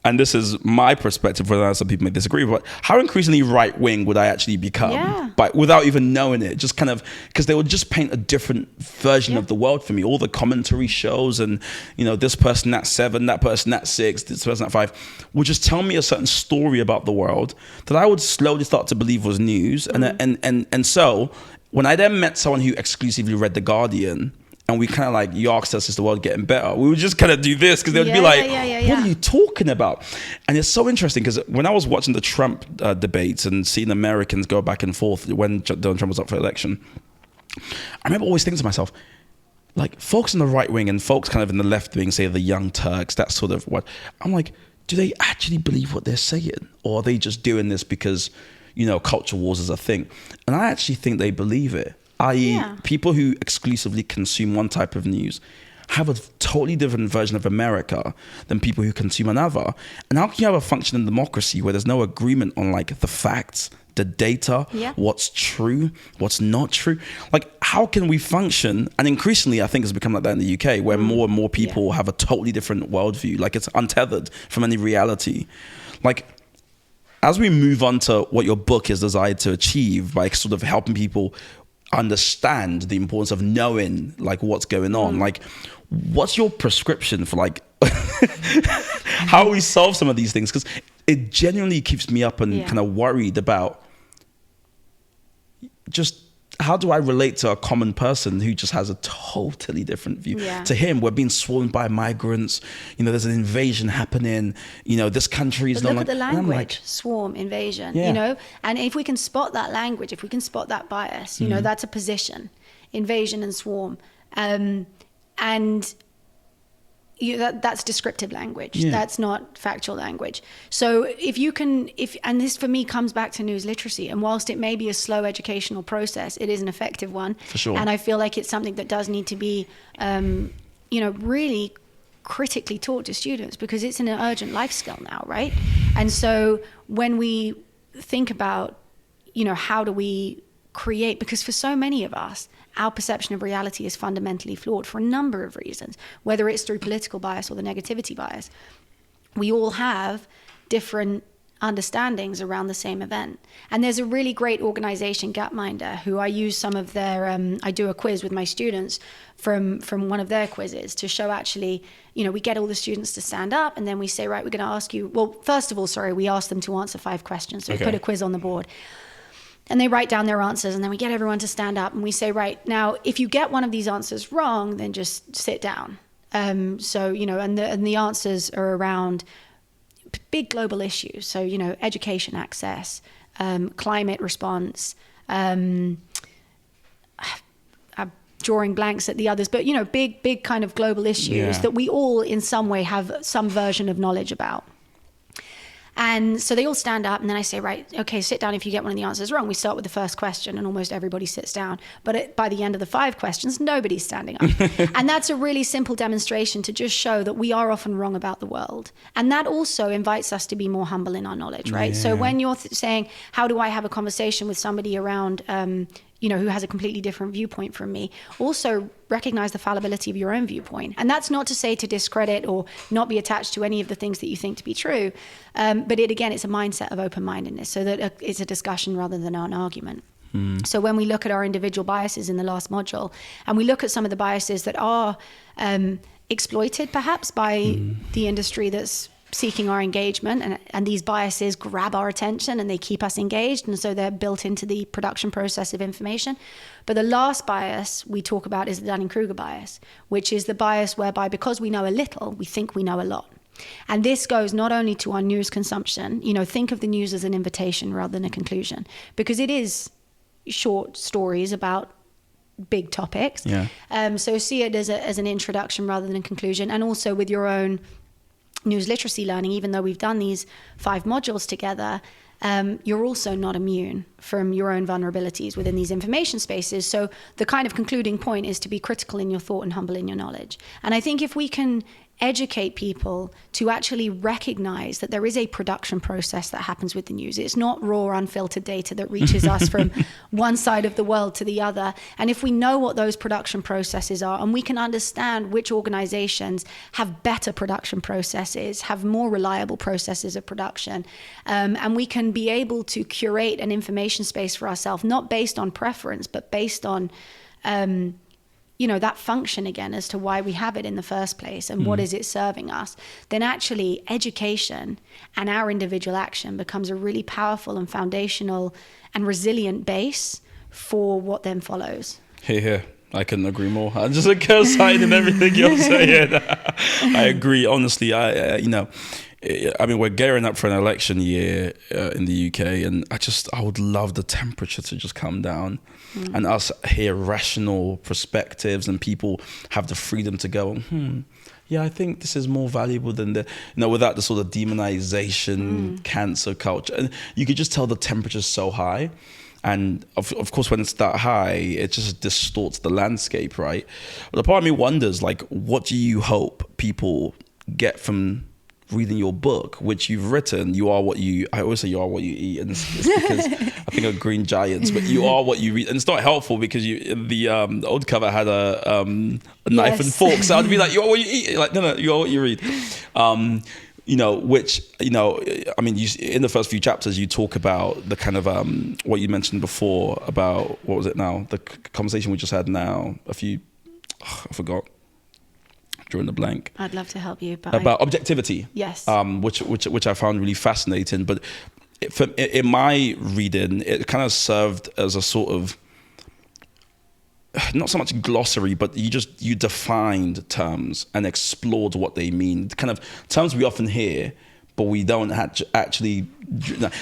and this is my perspective, whether some people may disagree, but how increasingly right-wing would I actually become, but without even knowing it, just kind of, because they would just paint a different version of the world for me. All the commentary shows, and this person at 7, that person at 6, this person at 5, would just tell me a certain story about the world that I would slowly start to believe was news. And so when I then met someone who exclusively read The Guardian, and we kind of like, you asked us, is the world getting better? We would just kind of do this, because they would be like, what are you talking about? And it's so interesting, because when I was watching the Trump debates and seeing Americans go back and forth when Donald Trump was up for election, I remember always thinking to myself, like, folks in the right wing and folks kind of in the left wing, say the Young Turks, that sort of what, I'm like, do they actually believe what they're saying? Or are they just doing this because, culture wars is a thing? And I actually think they believe it. I.e., people who exclusively consume one type of news have a totally different version of America than people who consume another. And how can you have a functioning democracy where there's no agreement on like the facts, the data, what's true, what's not true? Like, how can we function? And increasingly, I think it's become like that in the UK, where more and more people have a totally different worldview. Like, it's untethered from any reality. Like, as we move on to what your book is designed to achieve, by sort of helping people understand the importance of knowing like what's going on, like, what's your prescription for like how we solve some of these things? Because it genuinely keeps me up and kind of worried about just how do I relate to a common person who just has a totally different view? Yeah. To him, we're being swarmed by migrants. There's an invasion happening. This country is But not look like... at the and I'm language, like, swarm, invasion, Yeah. And if we can spot that language, if we can spot that bias, that's a position, invasion and swarm. And that's descriptive language. Yeah. That's not factual language. So and this for me comes back to news literacy, and whilst it may be a slow educational process, it is an effective one. For sure. And I feel like it's something that does need to be, really critically taught to students, because it's an urgent life skill now, right? And so when we think about, how do we create, because for so many of us, our perception of reality is fundamentally flawed for a number of reasons, whether it's through political bias or the negativity bias. We all have different understandings around the same event. And there's a really great organization, Gapminder, who I use some of their, I do a quiz with my students from one of their quizzes to show actually, we get all the students to stand up, and then we say, right, we're going to ask you, well, first of all, we ask them to answer 5 questions. So we put a quiz on the board. And they write down their answers, and then we get everyone to stand up, and we say, right, now, if you get one of these answers wrong, then just sit down. And the answers are around big global issues. So, education access, climate response, drawing blanks at the others, but, big kind of global issues that we all in some way have some version of knowledge about. And so they all stand up, and then I say, right, okay, sit down if you get one of the answers wrong. We start with the first question, and almost everybody sits down. But by the end of the 5 questions, nobody's standing up. And that's a really simple demonstration to just show that we are often wrong about the world. And that also invites us to be more humble in our knowledge, right? Yeah. So when you're saying, how do I have a conversation with somebody around, who has a completely different viewpoint from me, also recognize the fallibility of your own viewpoint. And that's not to say to discredit or not be attached to any of the things that you think to be true. But it's a mindset of open-mindedness, so that it's a discussion rather than an argument. So when we look at our individual biases in the last module, and we look at some of the biases that are exploited perhaps by the industry that's seeking our engagement, and these biases grab our attention and they keep us engaged, and so they're built into the production process of information. But the last bias we talk about is the Dunning-Kruger bias, which is the bias whereby, because we know a little, we think we know a lot. And this goes not only to our news consumption, think of the news as an invitation rather than a conclusion, because it is short stories about big topics. So see it as an introduction rather than a conclusion. And also with your own news literacy learning, even though we've done these 5 modules together, you're also not immune from your own vulnerabilities within these information spaces. So the kind of concluding point is to be critical in your thought and humble in your knowledge. And I think if we can educate people to actually recognize that there is a production process that happens with the news. It's not raw, unfiltered data that reaches us from one side of the world to the other. And if we know what those production processes are, and we can understand which organizations have better production processes, have more reliable processes of production, and we can be able to curate an information space for ourselves, not based on preference, but based on that function again as to why we have it in the first place and what is it serving us, then actually education and our individual action becomes a really powerful and foundational and resilient base for what then follows. Here. I couldn't agree more. I'm just co-signing everything you're saying. I agree. Honestly, we're gearing up for an election year in the UK, and I would love the temperature to just come down and us hear rational perspectives, and people have the freedom to go, I think this is more valuable than without the sort of demonization, cancer culture. And you could just tell the temperature's so high. And of course, when it's that high, it just distorts the landscape, right? But the part of me wonders, what do you hope people get from reading your book, which you've written? I always say you are what you eat, and it's because I think of Green Giants, but you are what you read. And it's not helpful because the old cover had a knife and fork, so I'd be like, you are what you eat. No, you are what you read. In the first few chapters, you talk about the kind of what you mentioned before about, what was it now? The conversation we just had now, I forgot, drawing the blank. I'd love to help you. But about objectivity. Yes. Which I found really fascinating. But in my reading, it kind of served as a sort of not so much glossary, but you defined terms and explored what they mean. Kind of terms we often hear, but we don't actually.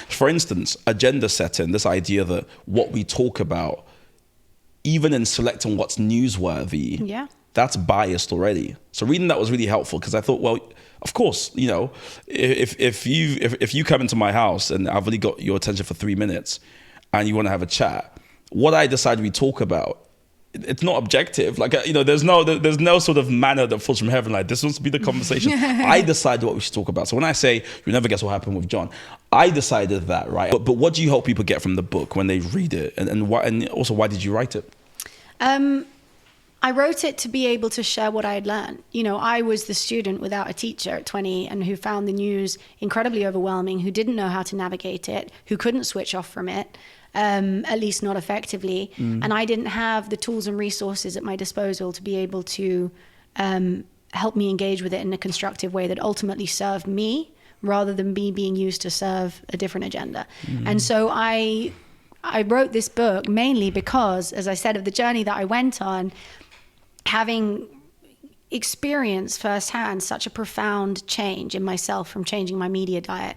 For instance, agenda setting, this idea that what we talk about, even in selecting what's newsworthy, that's biased already. So reading that was really helpful, because I thought, well, of course, you know, if you come into my house and I've only got your attention for 3 minutes and you want to have a chat, what I decide we talk about, it's not objective. Like, you know, there's no sort of manna that falls from heaven. Like, this wants to be the conversation. I decide what we should talk about. So when I say, you'll never guess what happened with John, I decided that, right? But what do you hope people get from the book when they read it? And also, why did you write it? I wrote it to be able to share what I had learned. You know, I was the student without a teacher at 20 and who found the news incredibly overwhelming, who didn't know how to navigate it, who couldn't switch off from it. At least not effectively. And I didn't have the tools and resources at my disposal to be able to help me engage with it in a constructive way that ultimately served me, rather than me being used to serve a different agenda. And so I wrote this book mainly because, as I said, of the journey that I went on, having experienced firsthand such a profound change in myself from changing my media diet.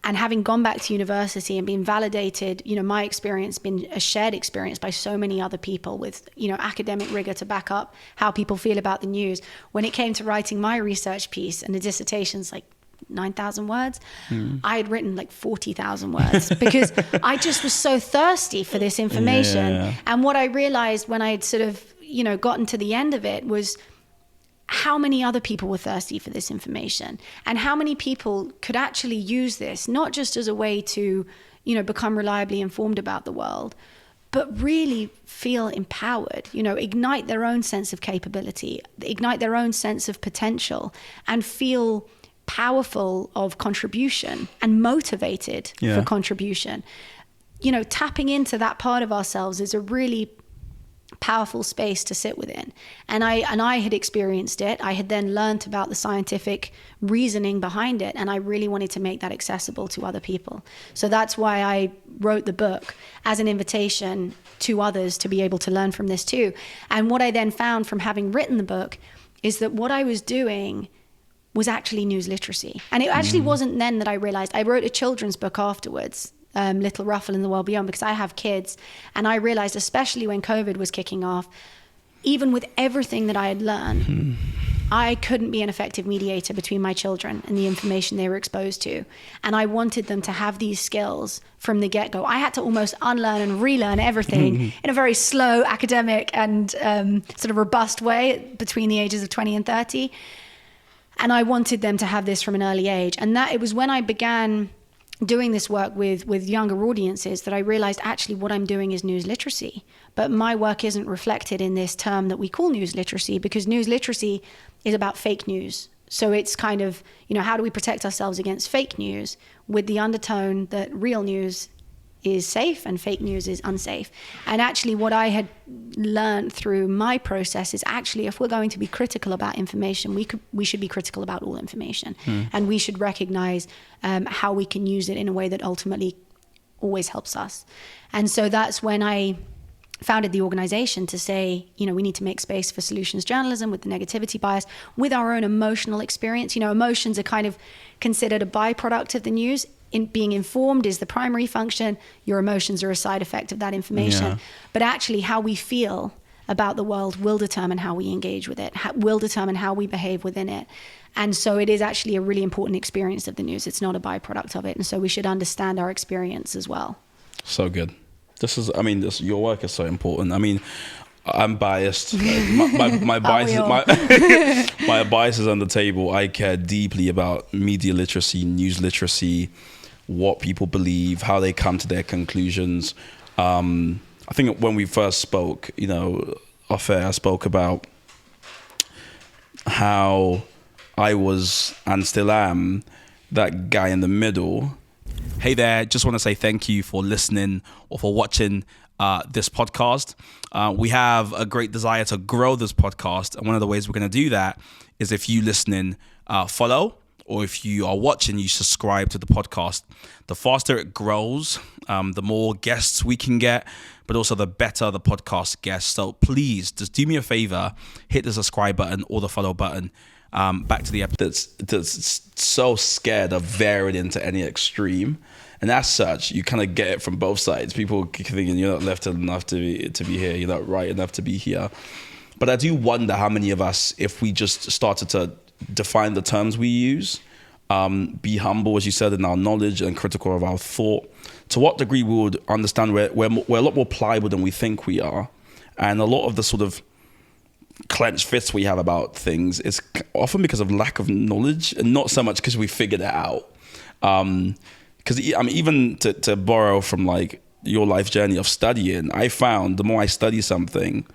And having gone back to university and been validated, you know, my experience been a shared experience by so many other people with, you know, academic rigor to back up how people feel about the news. When it came to writing my research piece, and the dissertation's like 9,000 words, I had written like 40,000 words because I just was so thirsty for this information. Yeah. And what I realized when I had sort of, you know, gotten to the end of it was how many other people were thirsty for this information, and how many people could actually use this, not just as a way to, you know, become reliably informed about the world, but really feel empowered, you know, ignite their own sense of capability, ignite their own sense of potential, and feel powerful of contribution and motivated for contribution. You know, tapping into that part of ourselves is a really powerful space to sit within. And I had experienced it. I had then learned about the scientific reasoning behind it, and I really wanted to make that accessible to other people. So that's why I wrote the book, as an invitation to others to be able to learn from this too. And what I then found from having written the book is that what I was doing was actually news literacy. And it actually wasn't then that I realized. I wrote a children's book afterwards, Little Ruffle in the World Beyond, because I have kids, and I realized, especially when COVID was kicking off, even with everything that I had learned, I couldn't be an effective mediator between my children and the information they were exposed to. And I wanted them to have these skills from the get-go. I had to almost unlearn and relearn everything in a very slow, academic, and sort of robust way between the ages of 20 and 30. And I wanted them to have this from an early age. And that it was when I began doing this work with younger audiences that I realized actually what I'm doing is news literacy. But my work isn't reflected in this term that we call news literacy, because news literacy is about fake news. So it's kind of, you know, how do we protect ourselves against fake news, with the undertone that real news is safe and fake news is unsafe. And actually what I had learned through my process is actually, if we're going to be critical about information, we should be critical about all information. And we should recognize how we can use it in a way that ultimately always helps us. And so that's when I founded the organization to say, you know, we need to make space for solutions journalism with the negativity bias, with our own emotional experience. You know, emotions are kind of considered a byproduct of the news. In being informed is the primary function. Your emotions are a side effect of that information. But actually how we feel about the world will determine how we engage with it, will determine how we behave within it. And so it is actually a really important experience of the news. It's not a byproduct of it. And so we should understand our experience as well. So good. Your work is so important. I mean, I'm biased. My bias my bias is on the table. I care deeply about media literacy, news literacy, what people believe, how they come to their conclusions. I think when we first spoke, you know, off air, I spoke about how I was and still am that guy in the middle. Hey there, just want to say thank you for listening or for watching this podcast. We have a great desire to grow this podcast, and one of the ways we're going to do that is if you listening follow or if you are watching, you subscribe to the podcast, the faster it grows, the more guests we can get, but also the better the podcast gets. So please just do me a favor, hit the subscribe button or the follow button. Back to the episode that's so scared of veering into any extreme. And as such, you kind of get it from both sides. People thinking you're not left enough to be here, you're not right enough to be here. But I do wonder how many of us, if we just started to define the terms we use, be humble, as you said, in our knowledge and critical of our thought, to what degree we would understand we're a lot more pliable than we think we are. And a lot of the sort of clenched fists we have about things is often because of lack of knowledge and not so much because we figured it out. Because even to borrow from like your life journey of studying, I found the more I study something,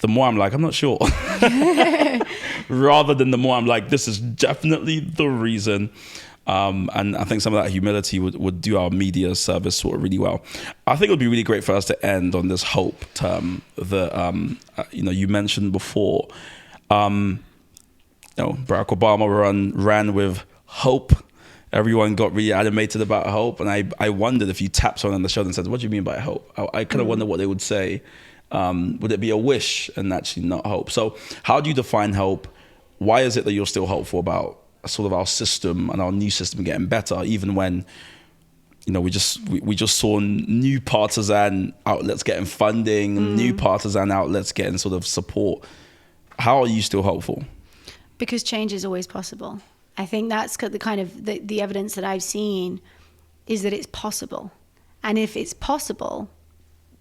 the more I'm like, I'm not sure. Rather than the more I'm like, this is definitely the reason. And I think some of that humility would do our media service sort of really well. I think it would be really great for us to end on this hope term that you mentioned before. Barack Obama ran with hope. Everyone got really animated about hope, and I wondered if you tapped someone on the shoulder and said, "What do you mean by hope?" I kind of wonder what they would say. Would it be a wish and actually not hope? So, how do you define hope? Why is it that you're still hopeful about sort of our system and our new system getting better, even when we just saw new partisan outlets getting funding, new partisan outlets getting sort of support? How are you still hopeful? Because change is always possible. I think that's the kind of the evidence that I've seen is that it's possible. And if it's possible,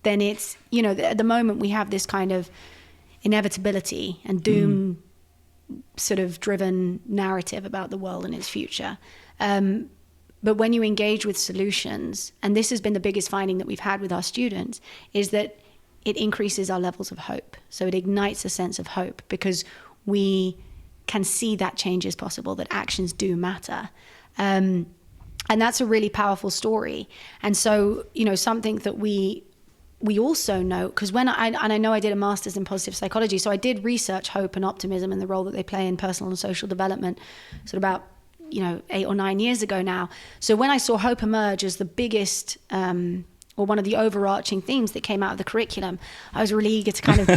then it's, at the moment we have this kind of inevitability and doom sort of driven narrative about the world and its future. But when you engage with solutions, and this has been the biggest finding that we've had with our students, is that it increases our levels of hope. So it ignites a sense of hope because we can see that change is possible, that actions do matter. And that's a really powerful story. And so, something that we also know, because I know I did a master's in positive psychology, so I did research hope and optimism and the role that they play in personal and social development, sort of about 8 or 9 years ago now. So when I saw hope emerge as the biggest or one of the overarching themes that came out of the curriculum, I was really eager to kind of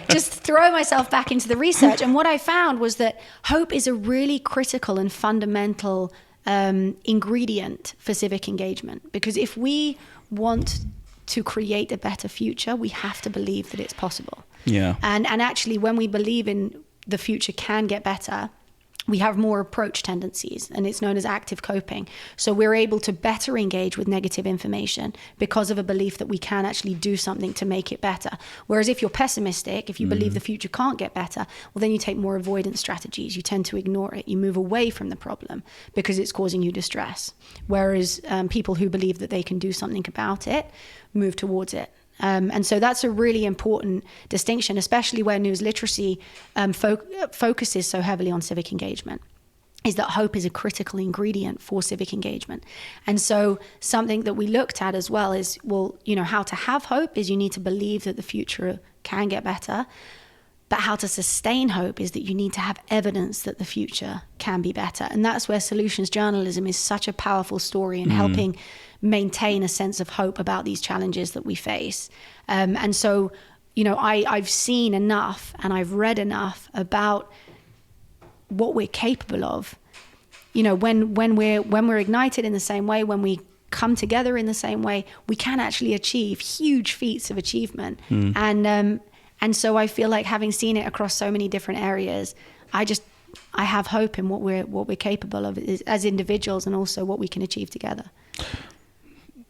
just throw myself back into the research. And what I found was that hope is a really critical and fundamental ingredient for civic engagement, because if we want to create a better future, we have to believe that it's possible. Yeah. And actually, when we believe in the future can get better, we have more approach tendencies, and it's known as active coping. So we're able to better engage with negative information because of a belief that we can actually do something to make it better. Whereas if you're pessimistic, if you believe the future can't get better, well, then you take more avoidance strategies. You tend to ignore it. You move away from the problem because it's causing you distress. Whereas people who believe that they can do something about it move towards it. And so that's a really important distinction, especially where news literacy focuses so heavily on civic engagement, is that hope is a critical ingredient for civic engagement. And so something that we looked at as well is, how to have hope is you need to believe that the future can get better. But how to sustain hope is that you need to have evidence that the future can be better. And that's where solutions journalism is such a powerful story in helping maintain a sense of hope about these challenges that we face. And so, I've seen enough and I've read enough about what we're capable of. When we're ignited in the same way, when we come together in the same way, we can actually achieve huge feats of achievement. And so I feel like, having seen it across so many different areas, I have hope in what we're capable of as individuals, and also what we can achieve together.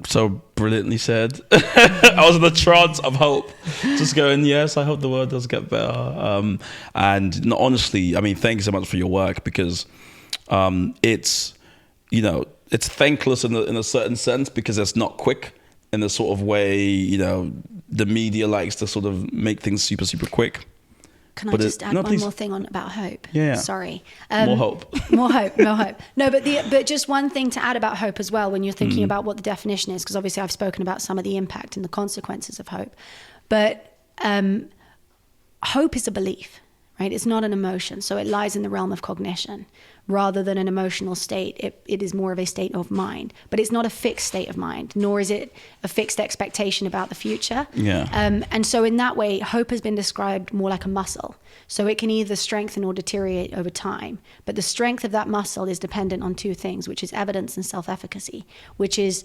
So brilliantly said. I was in the trance of hope, just going, yes, I hope the world does get better. And honestly, thank you so much for your work, because it's thankless in a certain sense, because it's not quick in the sort of way, the media likes to sort of make things super, super quick. Can I just add one more thing about hope? Yeah. Sorry. More hope. More hope. No, but just one thing to add about hope as well, when you're thinking about what the definition is, because obviously I've spoken about some of the impact and the consequences of hope. But hope is a belief. right? It's not an emotion. So it lies in the realm of cognition rather than an emotional state. It is more of a state of mind, but it's not a fixed state of mind, nor is it a fixed expectation about the future. Yeah. And so in that way, hope has been described more like a muscle. So it can either strengthen or deteriorate over time. But the strength of that muscle is dependent on two things, which is evidence and self-efficacy, which is,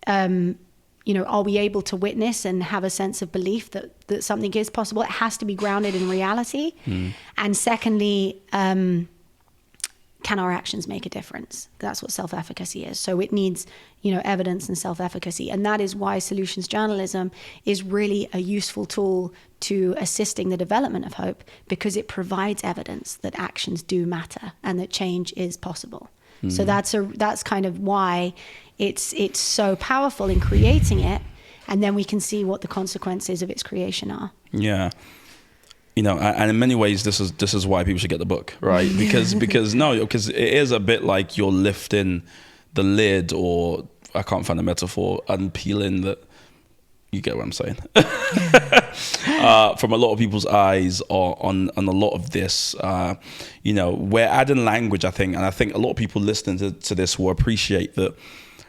are we able to witness and have a sense of belief that something is possible? It has to be grounded in reality. And secondly, can our actions make a difference? That's what self-efficacy is. So it needs, evidence and self-efficacy. And that is why solutions journalism is really a useful tool to assisting the development of hope, because it provides evidence that actions do matter and that change is possible. So that's kind of why it's so powerful in creating it, and then we can see what the consequences of its creation are. Yeah. And in many ways, this is why people should get the book, right? Because it is a bit like you're lifting the lid, or I can't find a metaphor, unpeeling the. You get what I'm saying? From a lot of people's eyes on a lot of this, we're adding language, I think, and I think a lot of people listening to this will appreciate that.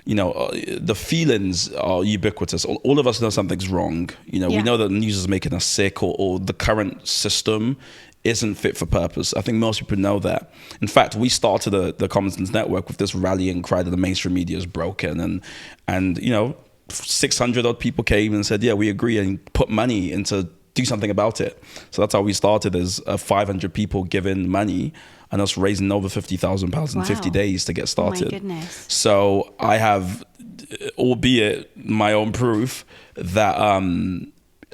The feelings are ubiquitous. All of us know something's wrong. We know that the news is making us sick, or the current system isn't fit for purpose. I think most people know that. In fact, we started the Common Sense Network with this rallying cry that the mainstream media is broken, and 600 odd people came and said, yeah, we agree, and put money into do something about it. So that's how we started, as 500 people giving money and us raising over £50,000 in 50 days to get started. Oh my goodness. So I have, albeit my own proof, that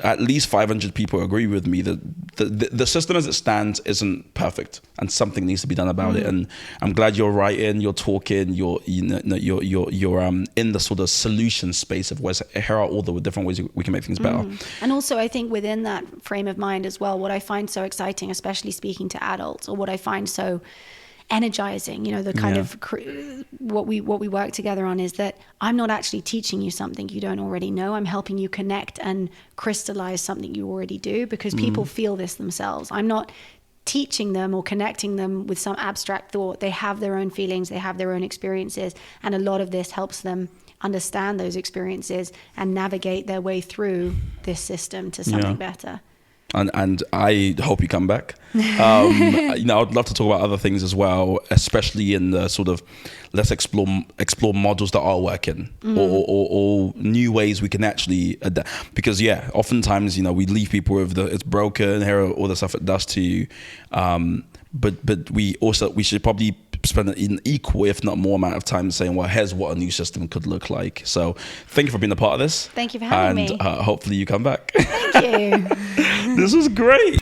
at least 500 people agree with me that the system as it stands isn't perfect, and something needs to be done about it. And I'm glad you're writing, you're talking, you're in the sort of solution space of here are all the different ways we can make things better. And also, I think within that frame of mind as well, what I find so exciting, especially speaking to adults, or what I find so energizing, the kind of what we work together on, is that I'm not actually teaching you something you don't already know. I'm helping you connect and crystallize something you already do, because people feel this themselves. I'm not teaching them or connecting them with some abstract thought. They have their own feelings, they have their own experiences, and a lot of this helps them understand those experiences and navigate their way through this system to something better. And I hope you come back. I'd love to talk about other things as well, especially in the sort of let's explore models that are working, or new ways we can actually adapt. Because oftentimes we leave people with it's broken, here are all the stuff it does to you. But we should probably spend an equal, if not more, amount of time saying, well, here's what a new system could look like. So thank you for being a part of this. Thank you for having me. And hopefully you come back. Thank you. This was great.